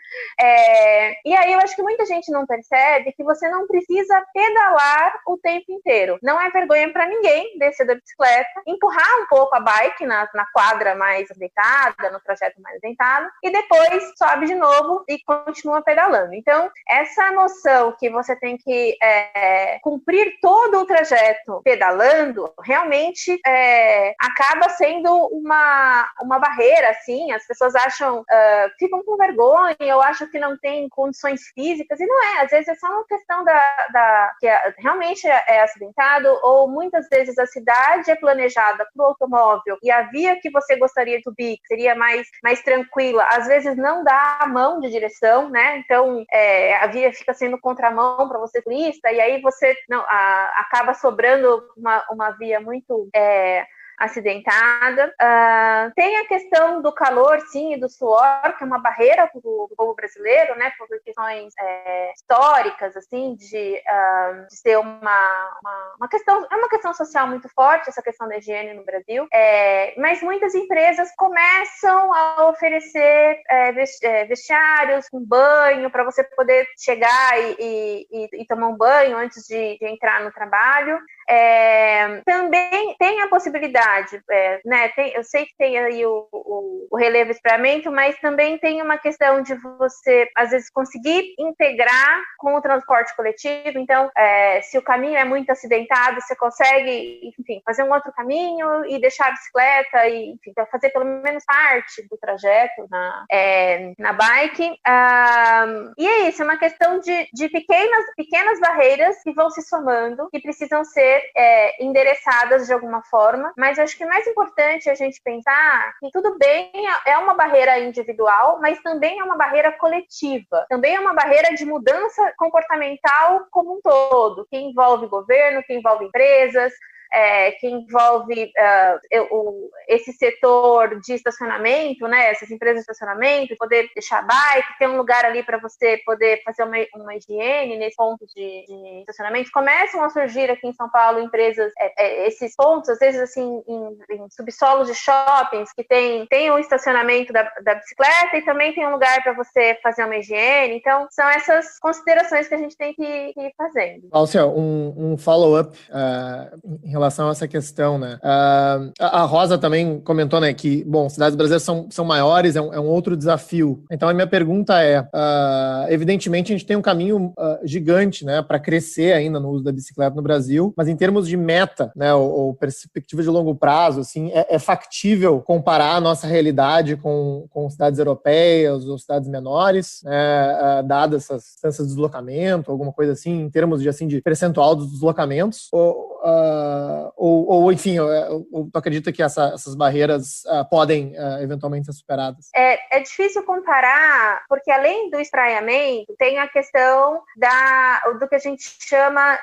[SPEAKER 4] E aí eu acho que muita gente não percebe que você não precisa pedalar o tempo inteiro. Não é vergonha para ninguém descer da bicicleta, empurrar um pouco a bike na quadra mais deitada, no trajeto mais deitado, e depois sobe de novo e continua pedalando. Então, essa noção que você tem que cumprir todo o trajeto pedalando, realmente acaba sendo uma barreira, assim, as pessoas acham, ficam com vergonha, eu acho que não tem condições físicas, e não é, às vezes é só uma questão que realmente é acidentado, ou muitas vezes a cidade é planejada para o automóvel, e a via que você gostaria de subir, que seria mais tranquila, às vezes não dá a mão de direção, né, então a via fica sendo contramão para você turista, e aí você acaba sobrando uma via muito acidentada. Tem a questão do calor, sim, e do suor, que é uma barreira para o povo brasileiro, né, por questões históricas, assim, de ser uma questão social muito forte, essa questão da higiene no Brasil, mas muitas empresas começam a oferecer vestiários com banho, para você poder chegar e tomar um banho antes de entrar no trabalho. Também tem a possibilidade, né? Eu sei que tem aí o relevo e espraiamento, mas também tem uma questão de você, às vezes, conseguir integrar com o transporte coletivo. Então, se o caminho é muito acidentado, você consegue, enfim, fazer um outro caminho e deixar a bicicleta e, enfim, fazer pelo menos parte do trajeto na bike. E é isso, é uma questão de pequenas barreiras que vão se somando, que precisam ser endereçadas de alguma forma, mas acho que o mais importante é a gente pensar que tudo bem, é uma barreira individual, mas também é uma barreira coletiva, também é uma barreira de mudança comportamental como um todo, que envolve governo, que envolve empresas, que envolve esse setor de estacionamento, né, essas empresas de estacionamento, poder deixar a bike, ter um lugar ali para você poder fazer uma higiene nesse ponto de estacionamento. Começam a surgir aqui em São Paulo empresas, esses pontos, às vezes assim, em subsolos de shoppings, que tem um estacionamento da bicicleta e também tem um lugar para você fazer uma higiene. Então, são essas considerações que a gente tem que ir fazendo.
[SPEAKER 1] Lúcia, um follow-up em relação a essa questão, né? A Rosa também comentou, né, que, bom, cidades brasileiras são maiores, é um outro desafio. Então, a minha pergunta evidentemente, a gente tem um caminho gigante, né, para crescer ainda no uso da bicicleta no Brasil, mas em termos de meta, né, ou perspectiva de longo prazo, assim, é factível comparar a nossa realidade com cidades europeias ou cidades menores, né, dadas essas distâncias de deslocamento, alguma coisa assim, em termos de percentual dos deslocamentos, ou enfim, tu acredita que essas barreiras podem eventualmente ser superadas?
[SPEAKER 4] É difícil comparar, porque além do espraiamento, tem a questão do que a gente chama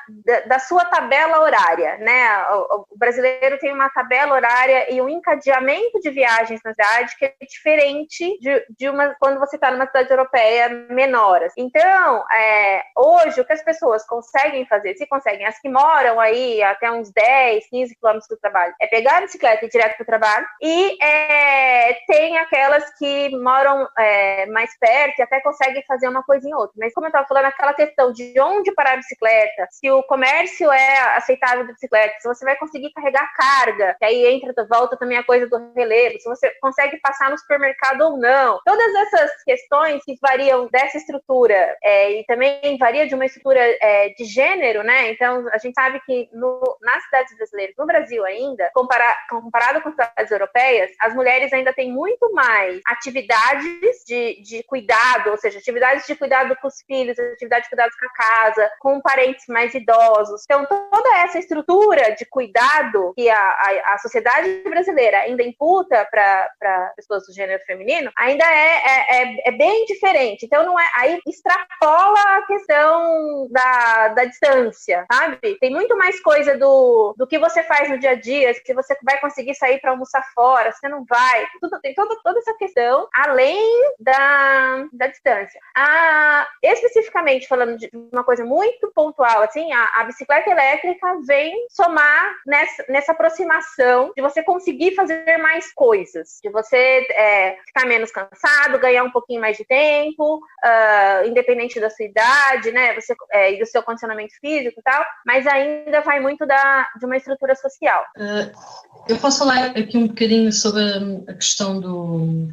[SPEAKER 4] da sua tabela horária, né? O brasileiro tem uma tabela horária e um encadeamento de viagens na cidade que é diferente de quando você está numa cidade europeia menor. Então, hoje, o que as pessoas conseguem fazer, se conseguem, as que moram aí até uns 10, 15 quilômetros do trabalho, é pegar a bicicleta e ir direto para o trabalho, e tem aquelas que moram mais perto e até conseguem fazer uma coisa em outra. Mas como eu estava falando, aquela questão de onde parar a bicicleta, se o comércio é aceitável de bicicleta, se você vai conseguir carregar carga, que aí volta também a coisa do relevo, se você consegue passar no supermercado ou não. Todas essas questões que variam dessa estrutura e também varia de uma estrutura de gênero, né? Então, a gente sabe que nas cidades brasileiras, no Brasil ainda, comparado com cidades europeias, as mulheres ainda têm muito mais atividades de cuidado, ou seja, atividades de cuidado com os filhos, atividades de cuidado com a casa, com parentes mais idosos. Então, toda essa estrutura de cuidado que a sociedade brasileira ainda imputa para pessoas do gênero feminino, ainda é bem diferente. Então, não aí extrapola a questão da distância, sabe? Tem muito mais coisa do que você faz no dia a dia, se você vai conseguir sair para almoçar fora, se você não vai. Tem toda essa questão, além da distância. Especificamente, falando de uma coisa muito pontual, assim, a bicicleta elétrica vem somar nessa aproximação de você conseguir fazer mais coisas, de você ficar menos cansado, ganhar um pouquinho mais de tempo, independente da sua idade, né, e do seu condicionamento físico e tal, mas ainda vai muito de uma estrutura social.
[SPEAKER 3] Eu posso falar aqui um bocadinho sobre a questão do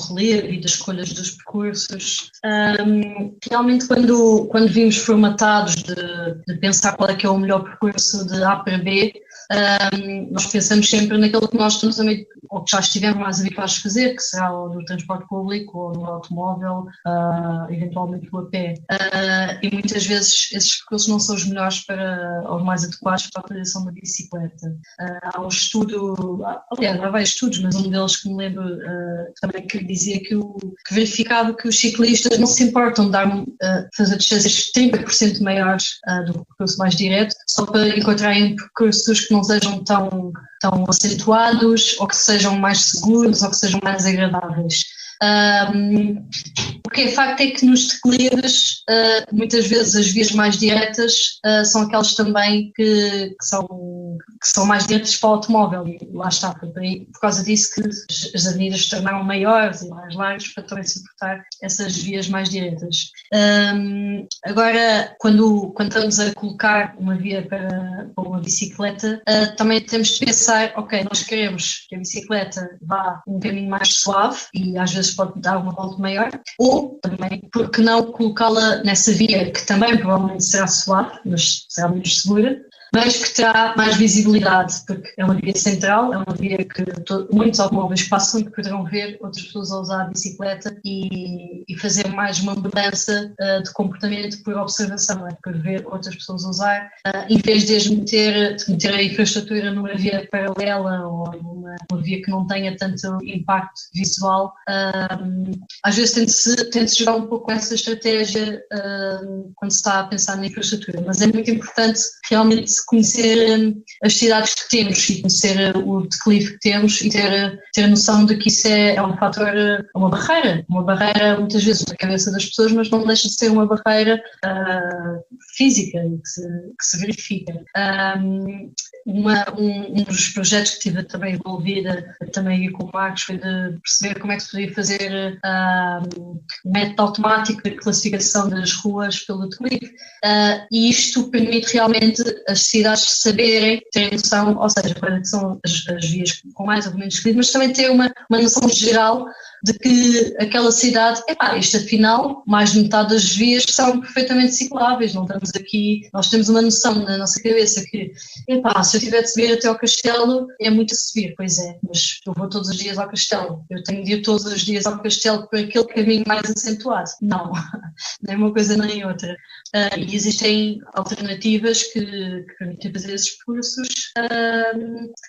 [SPEAKER 3] relevo e das escolhas dos percursos. Realmente, quando vimos formatados de pensar qual é que é o melhor percurso de A para B, nós pensamos sempre naquilo que nós estamos ou que já estivemos mais habituados a fazer, que será o no transporte público ou no automóvel, eventualmente o a pé. E muitas vezes esses percursos não são os melhores ou mais adequados para a utilização da bicicleta. Há um estudo, aliás, há vários estudos, mas um deles que me lembro também que dizia que verificava que os ciclistas não se importam de fazer distâncias 30% maiores do percurso mais direto, só para encontrarem percursos que não sejam tão acentuados, ou que sejam mais seguros, ou que sejam mais agradáveis. O que é facto é que nos declives, muitas vezes as vias mais diretas são aquelas também que são mais diretas para o automóvel, e lá está, por causa disso que as avenidas se tornaram maiores e mais largas para também suportar essas vias mais diretas. Agora, quando estamos a colocar uma via para uma bicicleta, também temos de pensar, ok, nós queremos que a bicicleta vá um caminho mais suave e às vezes pode dar uma volta maior, ou também, por que não colocá-la nessa via que também provavelmente será suave, mas será menos segura, mas que terá mais visibilidade, porque é uma via central, é uma via que muitos automóveis passam e que poderão ver outras pessoas a usar a bicicleta e fazer mais uma mudança de comportamento por observação, por ver outras pessoas a usar, em vez de meter a infraestrutura numa via paralela ou numa via que não tenha tanto impacto visual. Às vezes tende-se jogar um pouco essa estratégia quando se está a pensar na infraestrutura, mas é muito importante realmente conhecer as cidades que temos e conhecer o declive que temos e ter a noção de que isso é um fator, uma barreira muitas vezes na cabeça das pessoas, mas não deixa de ser uma barreira física que se verifica. Um dos projetos que estive também envolvida, também com o Marcos, foi de perceber como é que se podia fazer um método automático de classificação das ruas pelo declive, e isto permite realmente as cidades saberem, terem noção, ou seja, quais são as vias com mais ou menos declive, mas também ter uma noção geral de que aquela cidade, isto afinal, mais de metade das vias são perfeitamente cicláveis, não estamos aqui, nós temos uma noção na nossa cabeça que, se eu tiver de subir até ao castelo, é muito a subir, pois é, mas eu vou todos os dias ao castelo, eu tenho de ir todos os dias ao castelo por aquele caminho mais acentuado. Não, nem uma coisa nem outra. E existem alternativas que permitem fazer esses percursos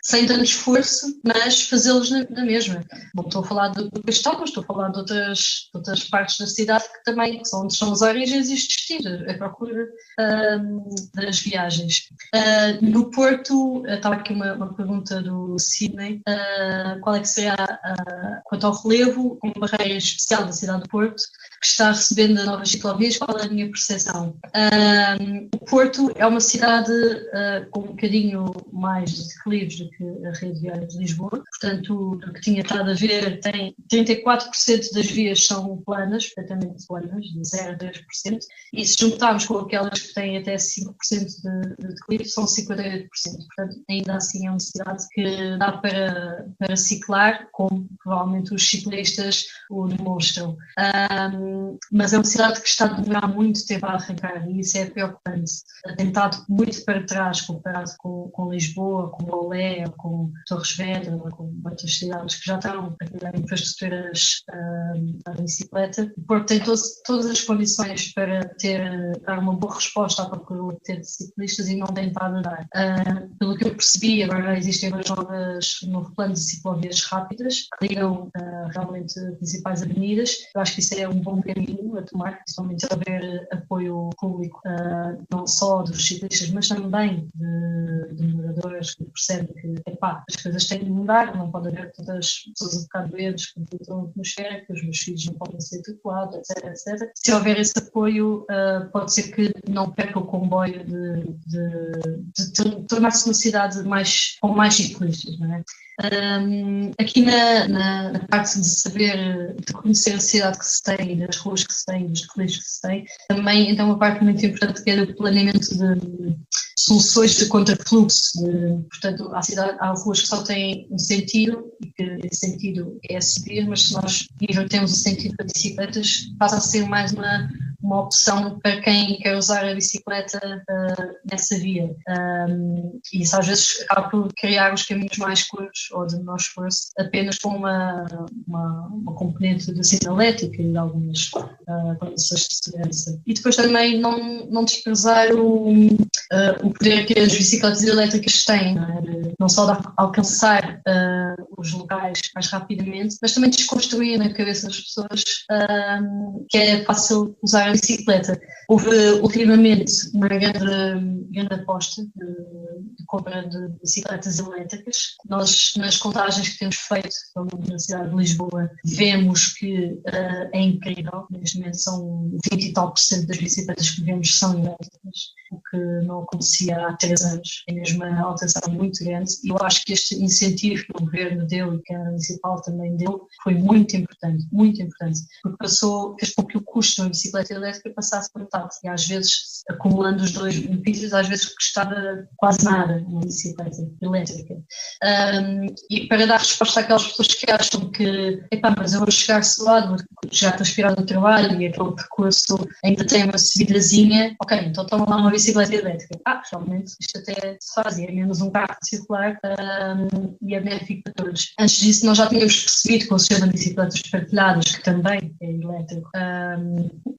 [SPEAKER 3] sem tanto esforço, mas fazê-los na mesma. Não estou a falar do castelo, mas estou a falar de outras partes da cidade que também são onde são as origens e os destinos, a procura das viagens. No Porto, estava aqui uma pergunta do Sidney, qual é que seria, quanto ao relevo, com uma barreira especial da cidade do Porto, que está recebendo novas ciclovias, qual é a minha percepção? O Porto é uma cidade com um bocadinho mais de declives do que a rede viária de Lisboa, portanto, do que tinha estado a ver, tem 34% das vias são planas, perfeitamente planas, de 0 a 10%, e se juntarmos com aquelas que têm até 5% de declive, são 58%, portanto, ainda assim é uma cidade que dá para ciclar, como provavelmente os ciclistas o demonstram. Mas é uma cidade que está a demorar muito tempo a arrancar e isso é preocupante. Tem estado muito para trás comparado com Lisboa, com Olé, com Torres Vedras, com outras cidades que já estão a criar infraestruturas para a bicicleta. O Porto tem todas as condições para dar uma boa resposta à procura de ciclistas e não tem estado a dar. Pelo que eu percebi, agora existem um novo plano de ciclovias rápidas que ligam realmente as principais avenidas. Eu acho que isso é um bom caminho a tomar, principalmente se haver apoio público, não só dos ciclistas, mas também de moradores que percebem que as coisas têm de mudar, não pode haver tantas pessoas a ficar doentes com a atmosfera, que os meus filhos não podem ser tutelados, etc. Se houver esse apoio, pode ser que não perca o comboio de tornar-se uma cidade com mais ciclistas, não é? Aqui na parte de saber, de conhecer a cidade que se tem, das ruas que se tem, dos declives que se tem, também então uma parte muito importante que é do planeamento de soluções de contrafluxo. Portanto, há ruas que só têm um sentido e que esse sentido é subir, mas se nós invertemos o sentido para bicicletas, passa a ser mais uma opção para quem quer usar a bicicleta nessa via. E isso às vezes acaba por criar os caminhos mais curtos ou de menor esforço, apenas com uma componente de sinalética e de algumas condições de segurança. E depois também não desprezar o poder que as bicicletas elétricas têm, não só de alcançar os locais mais rapidamente, mas também desconstruir na cabeça das pessoas que é fácil usar a bicicleta. Houve ultimamente uma grande aposta de compra de bicicletas elétricas. Nós, nas contagens que temos feito pela Universidade de Lisboa, vemos que é incrível. Neste momento são 20 e tal % das bicicletas que vemos são elétricas, o que não acontecia há 3 anos. É mesmo uma alteração muito grande, e eu acho que este incentivo que o Governo deu e que a Municipal também deu foi muito importante, porque fez com que o custo de uma bicicleta elétrica passasse por metade, e às vezes, acumulando os dois benefícios, às vezes custava quase nada uma bicicleta elétrica. E para dar resposta àquelas pessoas que acham que, mas eu vou chegar suado, já estou inspirado no trabalho e aquele percurso ainda tem uma subidazinha, ok, então toma lá uma bicicleta elétrica. Realmente, isto até se faz, é menos um carro circular e é benéfico para todos. Antes disso, nós já tínhamos percebido com o sistema de bicicletas partilhadas, que também é elétrico,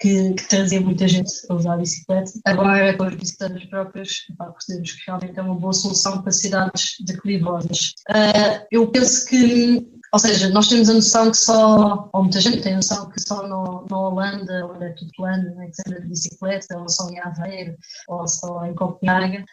[SPEAKER 3] que trazia muita gente a usar a bicicleta. Agora, com as bicicletas próprias, percebemos que realmente é uma boa solução para cidades declivosas. Eu penso que, ou seja, nós temos a noção que ou muita gente tem a noção que só na Holanda, onde é tudo plano, que se anda de bicicleta, ou só em Aveiro, ou só em Copenhaga,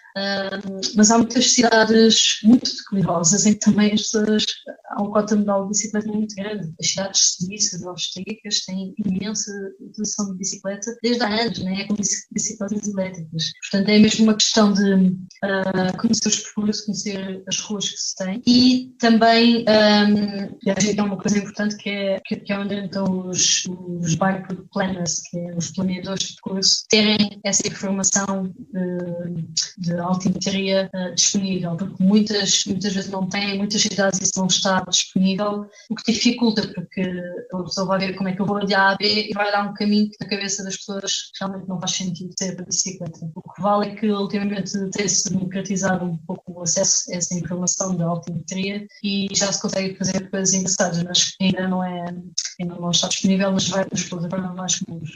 [SPEAKER 3] mas há muitas cidades muito declivosas em que também as pessoas, há um cota modal de bicicleta muito grande. As cidades suíças, austríacas têm imensa utilização de bicicleta desde há anos, com bicicletas elétricas. Portanto, é mesmo uma questão de conhecer os percursos, conhecer as ruas que se têm, e também acho que é uma coisa importante que é onde entram os bike planners, que é os planeadores de percurso, terem essa informação de altimetria disponível, porque muitas vezes não têm, muitas cidades isso não está disponível, o que dificulta, porque a pessoa vai ver como é que eu vou de A a B e vai dar um caminho que na cabeça das pessoas realmente não faz sentido ser para bicicleta. O que vale é que ultimamente tem-se democratizado um pouco o acesso a essa informação da altimetria e já se consegue fazer coisas engraçadas, mas ainda não está disponível nas plataformas mais comuns.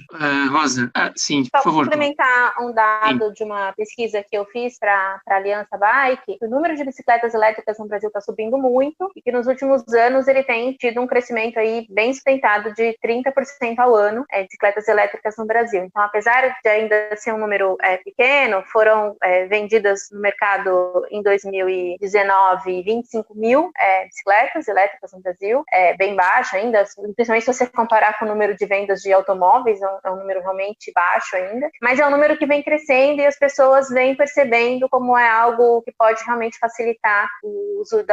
[SPEAKER 2] Rosa, sim, por favor.
[SPEAKER 4] Só complementar um dado de uma pesquisa que eu fiz para a Aliança Bike, o número de bicicletas elétricas no Brasil está subindo muito e que nos últimos anos ele tem tido um crescimento aí bem sustentado de 30% ao ano de bicicletas elétricas no Brasil. Então, apesar de ainda ser um número pequeno, foram vendidas no mercado em 2019 25 mil bicicletas elétricas no Brasil, bem baixo ainda, principalmente se você comparar com o número de vendas de automóveis, é um número realmente baixo ainda, mas é um número que vem crescendo e as pessoas vêm percebendo como é algo que pode realmente facilitar o uso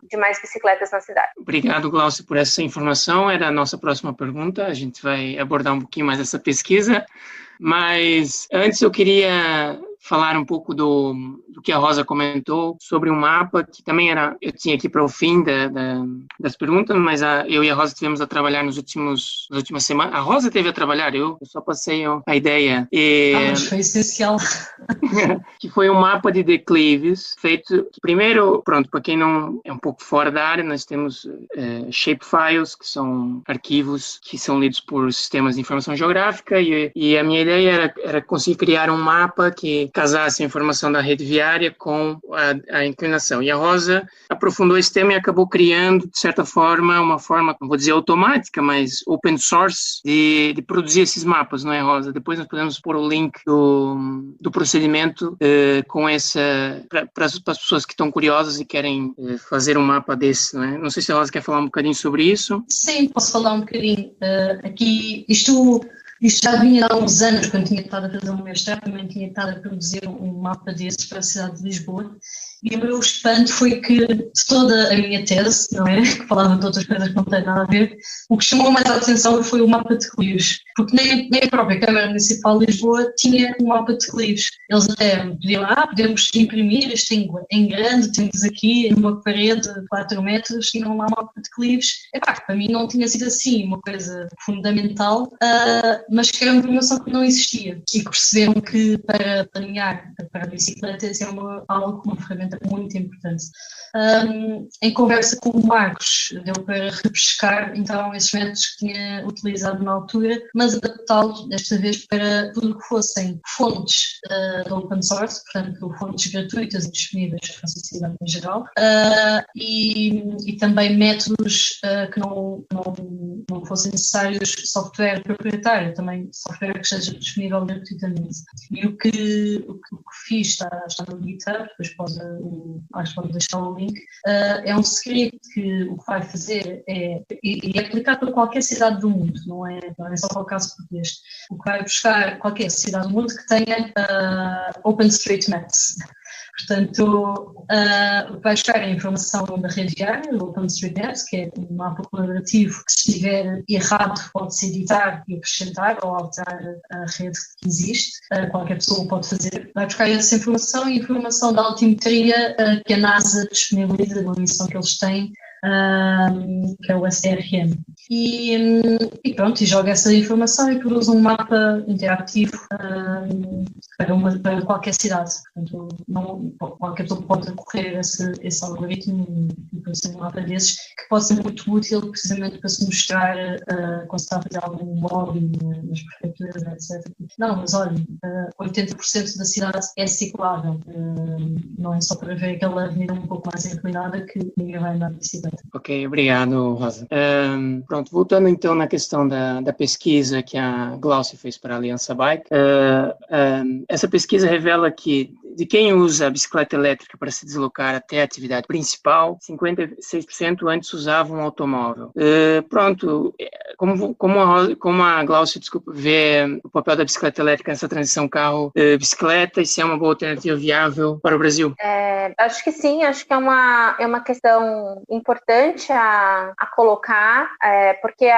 [SPEAKER 4] de mais bicicletas na cidade.
[SPEAKER 2] Obrigado, Glaucia, por essa informação. Era a nossa próxima pergunta. A gente vai abordar um pouquinho mais essa pesquisa, mas antes eu queria falar um pouco do que a Rosa comentou sobre um mapa que também eu tinha aqui para o fim das perguntas, mas eu e a Rosa tivemos a trabalhar nas últimas semanas. A Rosa teve a trabalhar, eu só passei a ideia.
[SPEAKER 3] Mas foi essencial.
[SPEAKER 2] Que foi um mapa de declives feito, primeiro, para quem não é um pouco fora da área, nós temos shapefiles, que são arquivos que são lidos por sistemas de informação geográfica, e a minha ideia era conseguir criar um mapa que casasse a informação da rede viária com a inclinação. E a Rosa aprofundou esse tema e acabou criando, de certa forma, uma forma, não vou dizer automática, mas open source, de produzir esses mapas, não é, Rosa? Depois nós podemos pôr o link do procedimento com para as pessoas que estão curiosas e querem fazer um mapa desse, não é? Não sei se a Rosa quer falar um bocadinho sobre isso.
[SPEAKER 3] Sim, posso falar um bocadinho. Aqui, isto já vinha há uns anos, quando tinha estado a fazer um mestrado, também tinha estado a produzir um mapa desses para a cidade de Lisboa. E o meu espanto foi que de toda a minha tese, não é? Que falava de outras coisas que não têm nada a ver, o que chamou mais a atenção foi o mapa de declives. Porque nem a própria Câmara Municipal de Lisboa tinha um mapa de declives. Eles até me pediram, podemos imprimir isto em grande, temos aqui numa parede de 4 metros, e não há um mapa de declives. Para mim não tinha sido assim uma coisa fundamental, mas que era uma informação que não existia. E perceberam que para planear para a bicicleta isso é uma ferramenta muito importante. Em conversa com o Marcos, deu para repescar então esses métodos que tinha utilizado na altura, mas adaptá-los desta vez para tudo que fossem fontes de open source, portanto fontes gratuitas e disponíveis para a sociedade em geral, e também métodos que não não fossem necessários software proprietário, também software que esteja disponível gratuitamente. E o que fiz, está no GitHub, depois acho que pode deixar o link, é um script que o que vai fazer é aplicado para qualquer cidade do mundo, não é só para o caso português. O que vai buscar qualquer cidade do mundo que tenha OpenStreetMaps. Portanto, vai buscar a informação da rede viária, do OpenStreetMaps, que é um mapa colaborativo que, se estiver errado, pode-se editar e acrescentar ou alterar a rede que existe. Qualquer pessoa pode fazer. Vai buscar essa informação e informação da altimetria que a NASA disponibiliza, uma missão que eles têm, que é o SDRM. E pronto, e joga essa informação e produz um mapa interativo para qualquer cidade. Portanto, qualquer pessoa pode recorrer a esse algoritmo e produzir um mapa desses, que pode ser muito útil precisamente para se mostrar quando se está a fazer algum lobby nas prefeituras, etc. Não, mas olha, 80% da cidade é ciclável. Não é só para ver aquela avenida um pouco mais inclinada que ninguém vai andar de bicicleta.
[SPEAKER 2] Ok, obrigado, Rosa. Pronto, voltando então na questão da pesquisa que a Glaucia fez para a Aliança Bike, essa pesquisa revela que de quem usa a bicicleta elétrica para se deslocar até a atividade principal, 56% antes usavam um automóvel. Pronto, como a Glaucia, vê o papel da bicicleta elétrica nessa transição carro-bicicleta e se é uma boa alternativa viável para o Brasil?
[SPEAKER 4] Acho que sim, acho que é uma questão importante a colocar, porque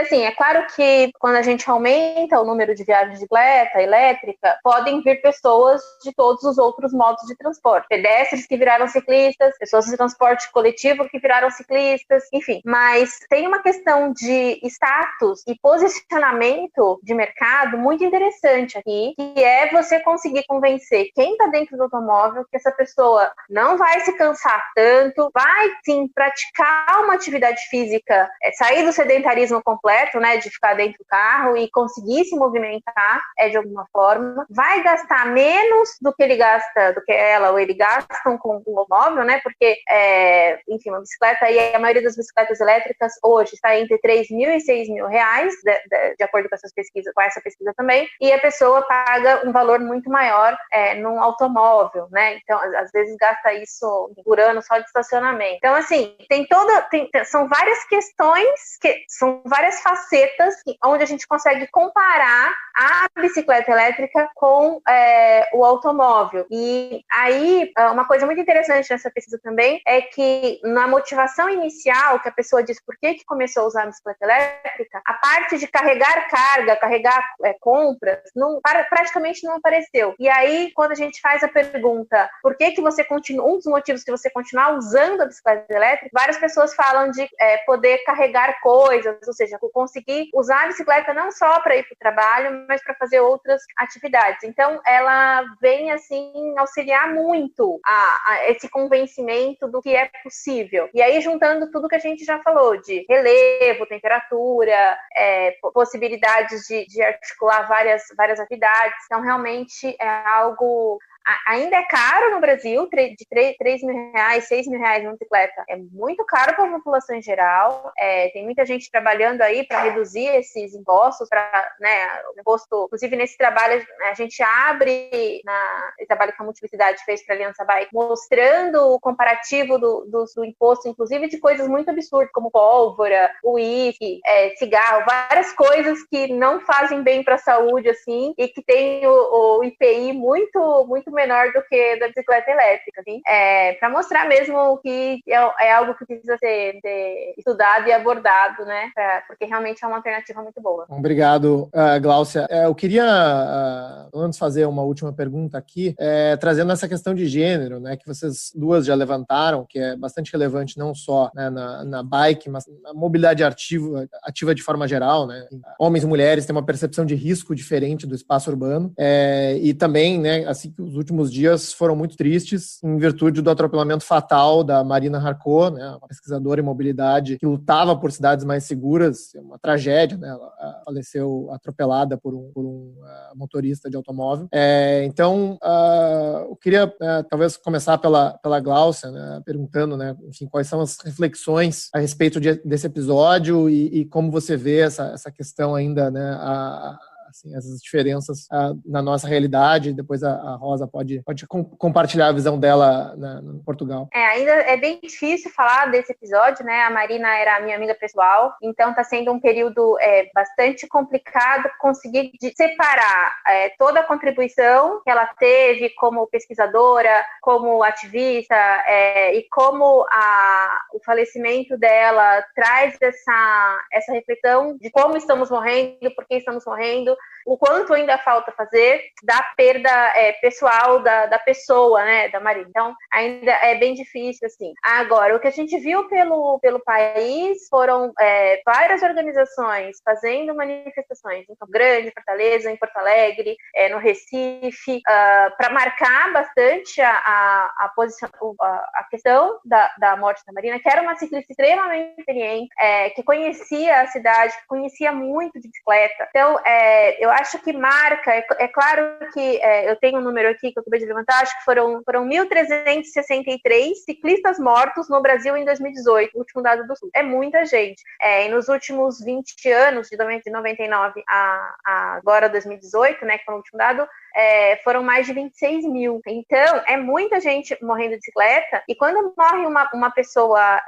[SPEAKER 4] assim, é claro que quando a gente aumenta o número de viagens de bicicleta elétrica, podem vir pessoas de todos os outros modos de transporte. Pedestres que viraram ciclistas, pessoas de transporte coletivo que viraram ciclistas, enfim. Mas tem uma questão de status e posicionamento de mercado muito interessante aqui, que é você conseguir convencer quem está dentro do automóvel que essa pessoa não vai se cansar tanto, vai sim praticar uma atividade física, sair do sedentarismo completo, né, de ficar dentro do carro e conseguir se movimentar de alguma forma, vai gastar menos do que ela ou ele gastam com o automóvel, né, porque, enfim, uma bicicleta, e a maioria das bicicletas elétricas hoje está entre R$3.000 e R$6.000, de acordo com essa pesquisa também, e a pessoa paga um valor muito maior num automóvel, né, então às vezes gasta isso por ano só de estacionamento. Então, assim, são várias questões, são várias facetas onde a gente consegue comparar a bicicleta elétrica com o automóvel. E aí, uma coisa muito interessante nessa pesquisa também é que na motivação inicial, que a pessoa diz por que começou a usar a bicicleta elétrica, a parte de carregar carga, carregar compras, praticamente não apareceu. E aí, quando a gente faz a pergunta, por que você continua, um dos motivos que você continuar usando a bicicleta elétrica, várias pessoas falam de poder carregar coisas, ou seja, conseguir usar a bicicleta não só para ir para o trabalho, mas para fazer outras atividades. Então, ela vem, assim, auxiliar muito a esse convencimento do que é possível. E aí, juntando tudo que a gente já falou, de relevo, temperatura, possibilidades de articular várias atividades. Então, realmente, é algo... Ainda é caro no Brasil, de R$3.000, R$6.000 uma bicicleta. É muito caro para a população em geral. Tem muita gente trabalhando aí para reduzir esses impostos, o imposto, inclusive nesse trabalho, a gente abre, esse trabalho que a Multiplicidade fez para a Aliança Bike, mostrando o comparativo do imposto, inclusive de coisas muito absurdas, como pólvora, uísque, cigarro, várias coisas que não fazem bem para a saúde, assim, e que tem o IPI muito, muito menor do que da bicicleta elétrica, assim, para mostrar mesmo que é algo que precisa ser estudado e abordado, né, porque realmente é uma alternativa muito boa.
[SPEAKER 1] Obrigado, Glaucia. Eu queria, antes, fazer uma última pergunta aqui, trazendo essa questão de gênero, né, que vocês duas já levantaram, que é bastante relevante não só, né, na bike, mas na mobilidade ativa de forma geral, né. Homens e mulheres têm uma percepção de risco diferente do espaço urbano, e também, né, assim que os últimos dias foram muito tristes em virtude do atropelamento fatal da Marina Harco, né, uma pesquisadora em mobilidade que lutava por cidades mais seguras. É uma tragédia, né? Ela faleceu atropelada por um motorista de automóvel. Então, eu queria talvez começar pela Gláucia, né, perguntando, né, enfim, quais são as reflexões a respeito desse episódio e como você vê essa questão ainda, né, assim, essas diferenças na nossa realidade. Depois a Rosa pode compartilhar a visão dela em Portugal.
[SPEAKER 4] Ainda é bem difícil falar desse episódio, né? A Marina era a minha amiga pessoal, então está sendo um período bastante complicado conseguir separar toda a contribuição que ela teve como pesquisadora, como ativista, e como o falecimento dela traz essa reflexão de como estamos morrendo, por que estamos morrendo, o quanto ainda falta fazer da perda pessoal da pessoa, né, da Marina. Então, ainda é bem difícil, assim. Agora, o que a gente viu pelo país foram várias organizações fazendo manifestações em Campo Grande, em Fortaleza, em Porto Alegre, no Recife, para marcar bastante a questão da morte da Marina, que era uma ciclista extremamente experiente, que conhecia a cidade, que conhecia muito de bicicleta. Então, eu acho que marca, é claro que eu tenho um número aqui que eu acabei de levantar, acho que foram 1.363 ciclistas mortos no Brasil em 2018, o último dado do Sul. É muita gente. E nos últimos 20 anos, de 99 a agora 2018, né, que foi o último dado, foram mais de 26 mil. Então, é muita gente morrendo de bicicleta, e quando morre uma pessoa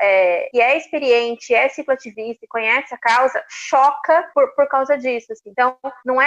[SPEAKER 4] que é experiente, é cicloativista e conhece a causa, choca por causa disso. Assim. Então, não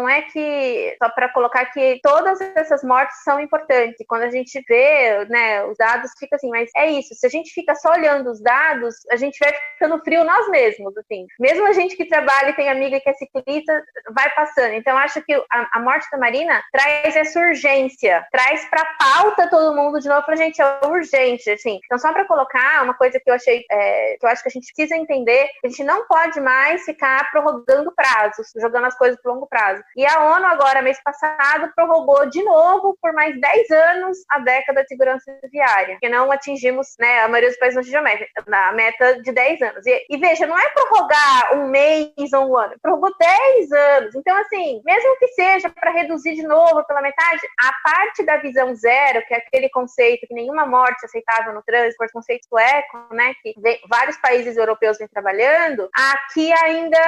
[SPEAKER 4] é que, só para colocar que todas essas mortes são importantes. E quando a gente vê, né, os dados, fica assim, mas é isso, se a gente fica só olhando os dados, a gente vai ficando frio nós mesmos, assim. Mesmo a gente que trabalha e tem amiga que é ciclista, vai passando. Então, acho que a morte da Marina traz essa urgência, traz pra pauta todo mundo de novo pra gente, é urgente, assim. Então, só pra colocar uma coisa que eu achei, que eu acho que a gente precisa entender, a gente não pode mais ficar prorrogando prazos, jogando as coisas pro longo prazo. E a ONU agora, mês passado, prorrogou de novo por mais 10 anos a década de segurança viária, que não atingimos, né, a maioria dos países não atingiu a meta de 10 anos. E veja, não é prorrogar um mês ou um ano, prorrogou 10 anos. Então, assim, mesmo que seja para reduzir de novo pela metade, a parte da visão zero, que é aquele conceito que nenhuma morte aceitável no trânsito, o conceito sueco, né, que vários países europeus vêm trabalhando, aqui ainda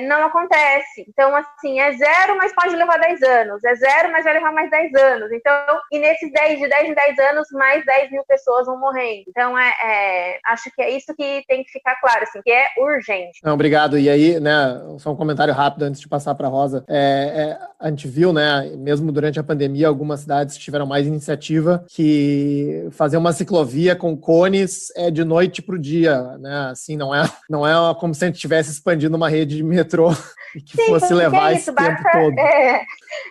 [SPEAKER 4] não acontece. Então, assim, é zero, mas pode levar 10 anos. É zero, mas vai levar mais 10 anos. Então, e nesses 10 em 10 anos, mais 10 mil pessoas vão morrendo. Então, acho que é isso que tem que ficar claro, assim, que é urgente.
[SPEAKER 1] Não, obrigado. E aí, né, só um comentário rápido antes de passar para a Rosa. A gente viu, né, mesmo durante a pandemia, algumas cidades tiveram mais iniciativa que fazer uma ciclovia com cones de noite para o dia, né? Assim, não é como se a gente estivesse expandindo uma rede de metrô e que fosse levar esse tempo todo.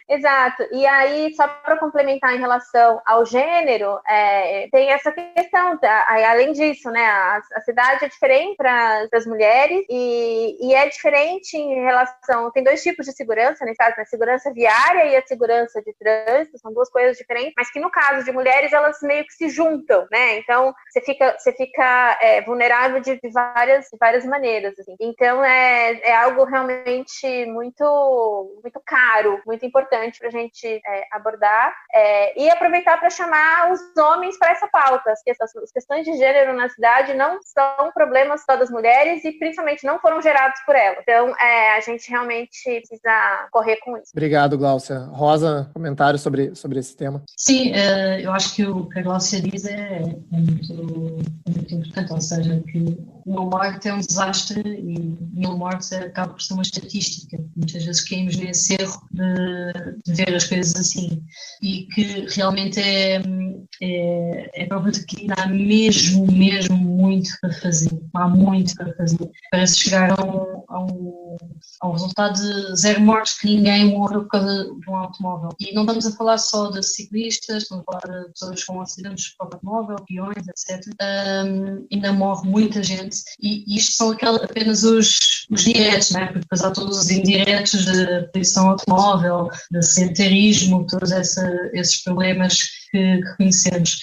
[SPEAKER 4] Exato. E aí, só para complementar em relação ao gênero, tem essa questão, além disso, né, a cidade é diferente para as mulheres e é diferente em relação, tem dois tipos de segurança, nesse caso, a segurança viária e a segurança de trânsito, são duas coisas diferentes, mas que no caso de mulheres, elas meio que se juntam, né, então você fica vulnerável de várias maneiras, assim. Então é algo realmente muito, muito caro, muito importante para a gente abordar e aproveitar para chamar os homens para essa pauta. As questões de gênero na cidade não são problemas só das mulheres e principalmente não foram gerados por elas. Então, a gente realmente precisa correr com isso.
[SPEAKER 1] Obrigado, Gláucia. Rosa, comentário sobre esse tema?
[SPEAKER 3] Sim, eu acho que o que a Gláucia diz é muito importante, ou seja, que uma morte é um desastre e uma morte acaba por ser uma estatística. Muitas vezes caímos nesse erro de ver as coisas assim e que realmente é próprio que ainda há mesmo muito para fazer. Há muito para fazer para se chegar ao resultado de 0 mortes, que ninguém morreu por causa de um automóvel. E não estamos a falar só de ciclistas, estamos a falar de pessoas com acidentes por automóvel, peões, etc. Ainda morre muita gente e isto são apenas os diretos, né? Porque depois há todos os indiretos de poluição automóvel, de sedentarismo, todos esses problemas que conhecemos.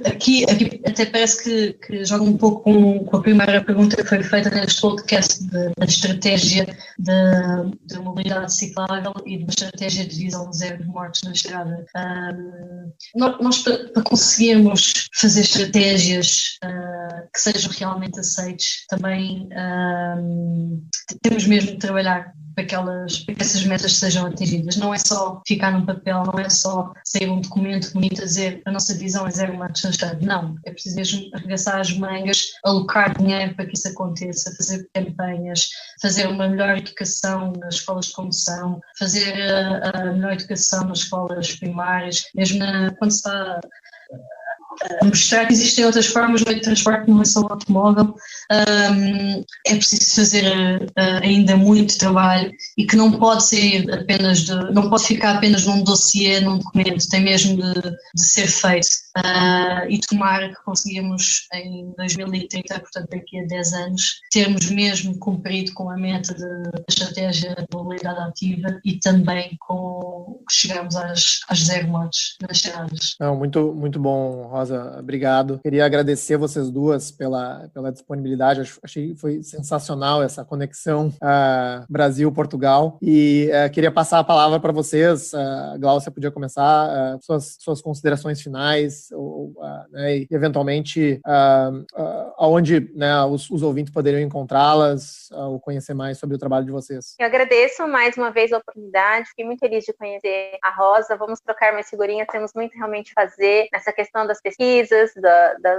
[SPEAKER 3] Aqui até parece que joga um pouco com a primeira pergunta que foi feita neste podcast da estratégia de mobilidade ciclável e de uma estratégia de visão zero de mortes na estrada. Nós para conseguirmos fazer estratégias que sejam realmente aceites, também temos mesmo de trabalhar para que essas metas sejam atingidas. Não é só ficar num papel, não é só sair um documento bonito a dizer a nossa visão é zero mortes na estrada. Não, é preciso mesmo arregaçar as mangas, alocar dinheiro para que isso aconteça, fazer campanhas, fazer uma melhor educação nas escolas de condução, fazer a melhor educação nas escolas primárias, mesmo quando se está a mostrar que existem outras formas de meio de transporte, não é só o automóvel. É preciso fazer ainda muito trabalho e que não pode ser não pode ficar apenas num dossiê, num documento, tem mesmo de ser feito. E tomara que conseguimos em 2030, portanto daqui a 10 anos, termos mesmo cumprido com a meta da estratégia de mobilidade ativa e também que chegamos às zero mortes nas estradas.
[SPEAKER 1] Muito, muito bom, Rosa, obrigado. Queria agradecer vocês duas pela disponibilidade, achei que foi sensacional essa conexão Brasil-Portugal e queria passar a palavra para vocês. A Gláucia podia começar suas considerações finais né, e eventualmente aonde, né, os ouvintes poderiam encontrá-las ou conhecer mais sobre o trabalho de vocês.
[SPEAKER 4] Eu agradeço mais uma vez a oportunidade, fiquei muito feliz de conhecer a Rosa, vamos trocar mais figurinhas, temos muito realmente a fazer nessa questão das pesquisas,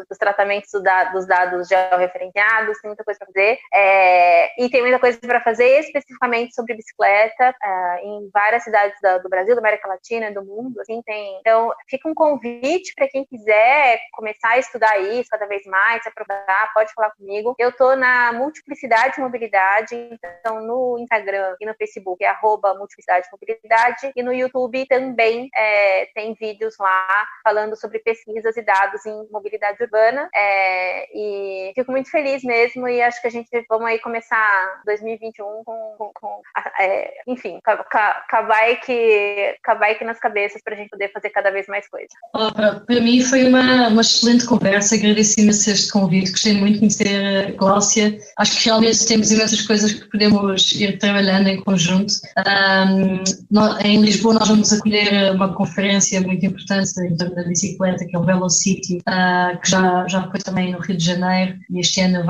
[SPEAKER 4] dos tratamentos dos dados georreferenciados, tem muita coisa para fazer, e tem muita coisa para fazer especificamente sobre bicicleta em várias cidades do Brasil, da América Latina, do mundo, assim, então fica um convite para quem quiser começar a estudar isso cada vez mais, aprofundar, pode falar comigo. Eu estou na Multiplicidade Mobilidade, então no Instagram e no Facebook é @Multiplicidade Mobilidade, e no YouTube também tem vídeos lá falando sobre pesquisas e dados em mobilidade urbana, e fico muito feliz mesmo, e acho que a gente vamos aí começar 2021 enfim, com a bike nas cabeças para a gente poder fazer cada vez mais coisa.
[SPEAKER 3] Para mim foi uma excelente conversa, agradeço imenso este convite, gostei muito de conhecer a Gláucia, acho que realmente temos imensas coisas que podemos ir trabalhando em conjunto. Em Lisboa nós vamos acolher uma conferência muito importante em torno da bicicleta, que é o Velocity, que já foi também no Rio de Janeiro, e este ano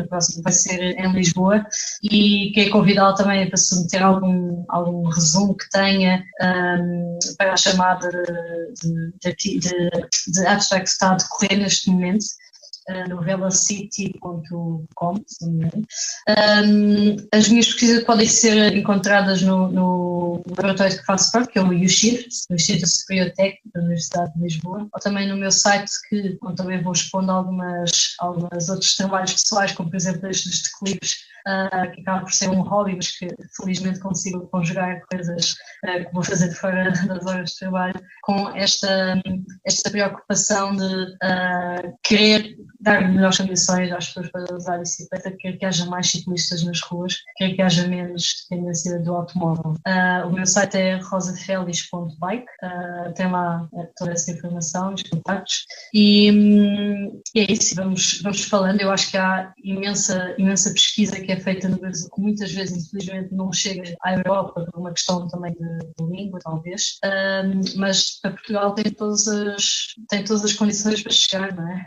[SPEAKER 3] próximo vai ser em Lisboa, e quero convidá-lo também para submeter algum resumo que tenha para a chamada de abstract que está a decorrer neste momento no velocity.com. As minhas pesquisas podem ser encontradas no laboratório que faço parte, que é o UShift, o Instituto Superior Técnico da Universidade de Lisboa, ou também no meu site, onde também vou expondo alguns outros trabalhos pessoais, como por exemplo estes de clipes, que acaba por ser um hobby, mas que felizmente consigo conjugar coisas que vou fazer de fora das horas de trabalho, com esta preocupação de querer dar melhores condições às pessoas para usar a bicicleta, querer que haja mais ciclistas nas ruas, querer que haja menos dependência do automóvel. O meu site é rosafelis.bike, tem lá toda essa informação, os contactos, e é isso, vamos falando. Eu acho que há imensa pesquisa que é feita no Brasil, que muitas vezes, infelizmente, não chega à Europa, por uma questão também de língua, talvez, mas para Portugal tem todas as condições para chegar, não é?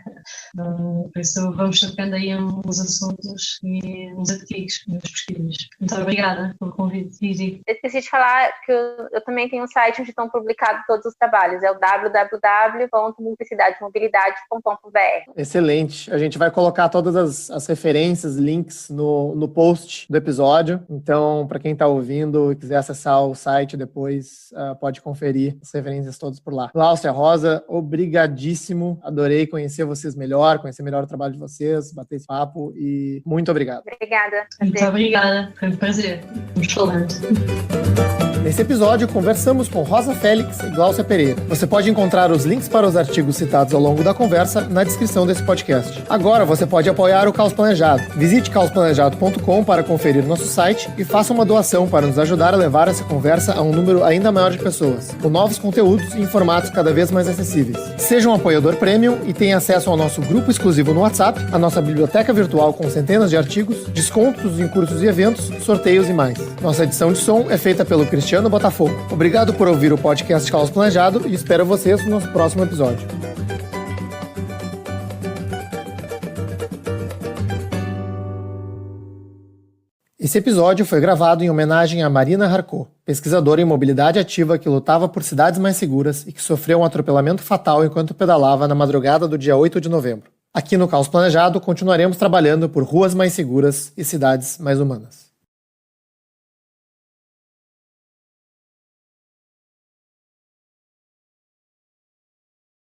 [SPEAKER 3] Por isso vamos trocando aí uns assuntos e uns artigos, umas pesquisas. Muito obrigada pelo convite, Gigi.
[SPEAKER 4] Eu esqueci de falar que eu também tenho um site onde estão publicados todos os trabalhos, é o www.multiplicidademobilidade.com.br.
[SPEAKER 1] Excelente. A gente vai colocar todas as referências, links no post do episódio. Então, para quem está ouvindo e quiser acessar o site depois, pode conferir as referências todas por lá. Gláucia, Rosa, obrigadíssimo. Adorei conhecer vocês melhor, conhecer melhor o trabalho de vocês, bater esse papo e muito obrigado.
[SPEAKER 4] Obrigada.
[SPEAKER 3] Muito obrigada. Foi um prazer. Vamos falando.
[SPEAKER 1] Nesse episódio, conversamos com Rosa Félix e Gláucia Pereira. Você pode encontrar os links para os artigos citados ao longo da conversa na descrição desse podcast. Agora você pode apoiar o Caos Planejado. Visite caosplanejado.com para conferir nosso site e faça uma doação para nos ajudar a levar essa conversa a um número ainda maior de pessoas, com novos conteúdos em formatos cada vez mais acessíveis. Seja um apoiador premium e tenha acesso ao nosso grupo exclusivo no WhatsApp, a nossa biblioteca virtual com centenas de artigos, descontos em cursos e eventos, sorteios e mais. Nossa edição de som é feita pelo Cristiano Botafogo. Obrigado por ouvir o podcast Caos Planejado e espero vocês no nosso próximo episódio. Esse episódio foi gravado em homenagem a Marina Harcot, pesquisadora em mobilidade ativa que lutava por cidades mais seguras e que sofreu um atropelamento fatal enquanto pedalava na madrugada do dia 8 de novembro. Aqui no Caos Planejado, continuaremos trabalhando por ruas mais seguras e cidades mais humanas.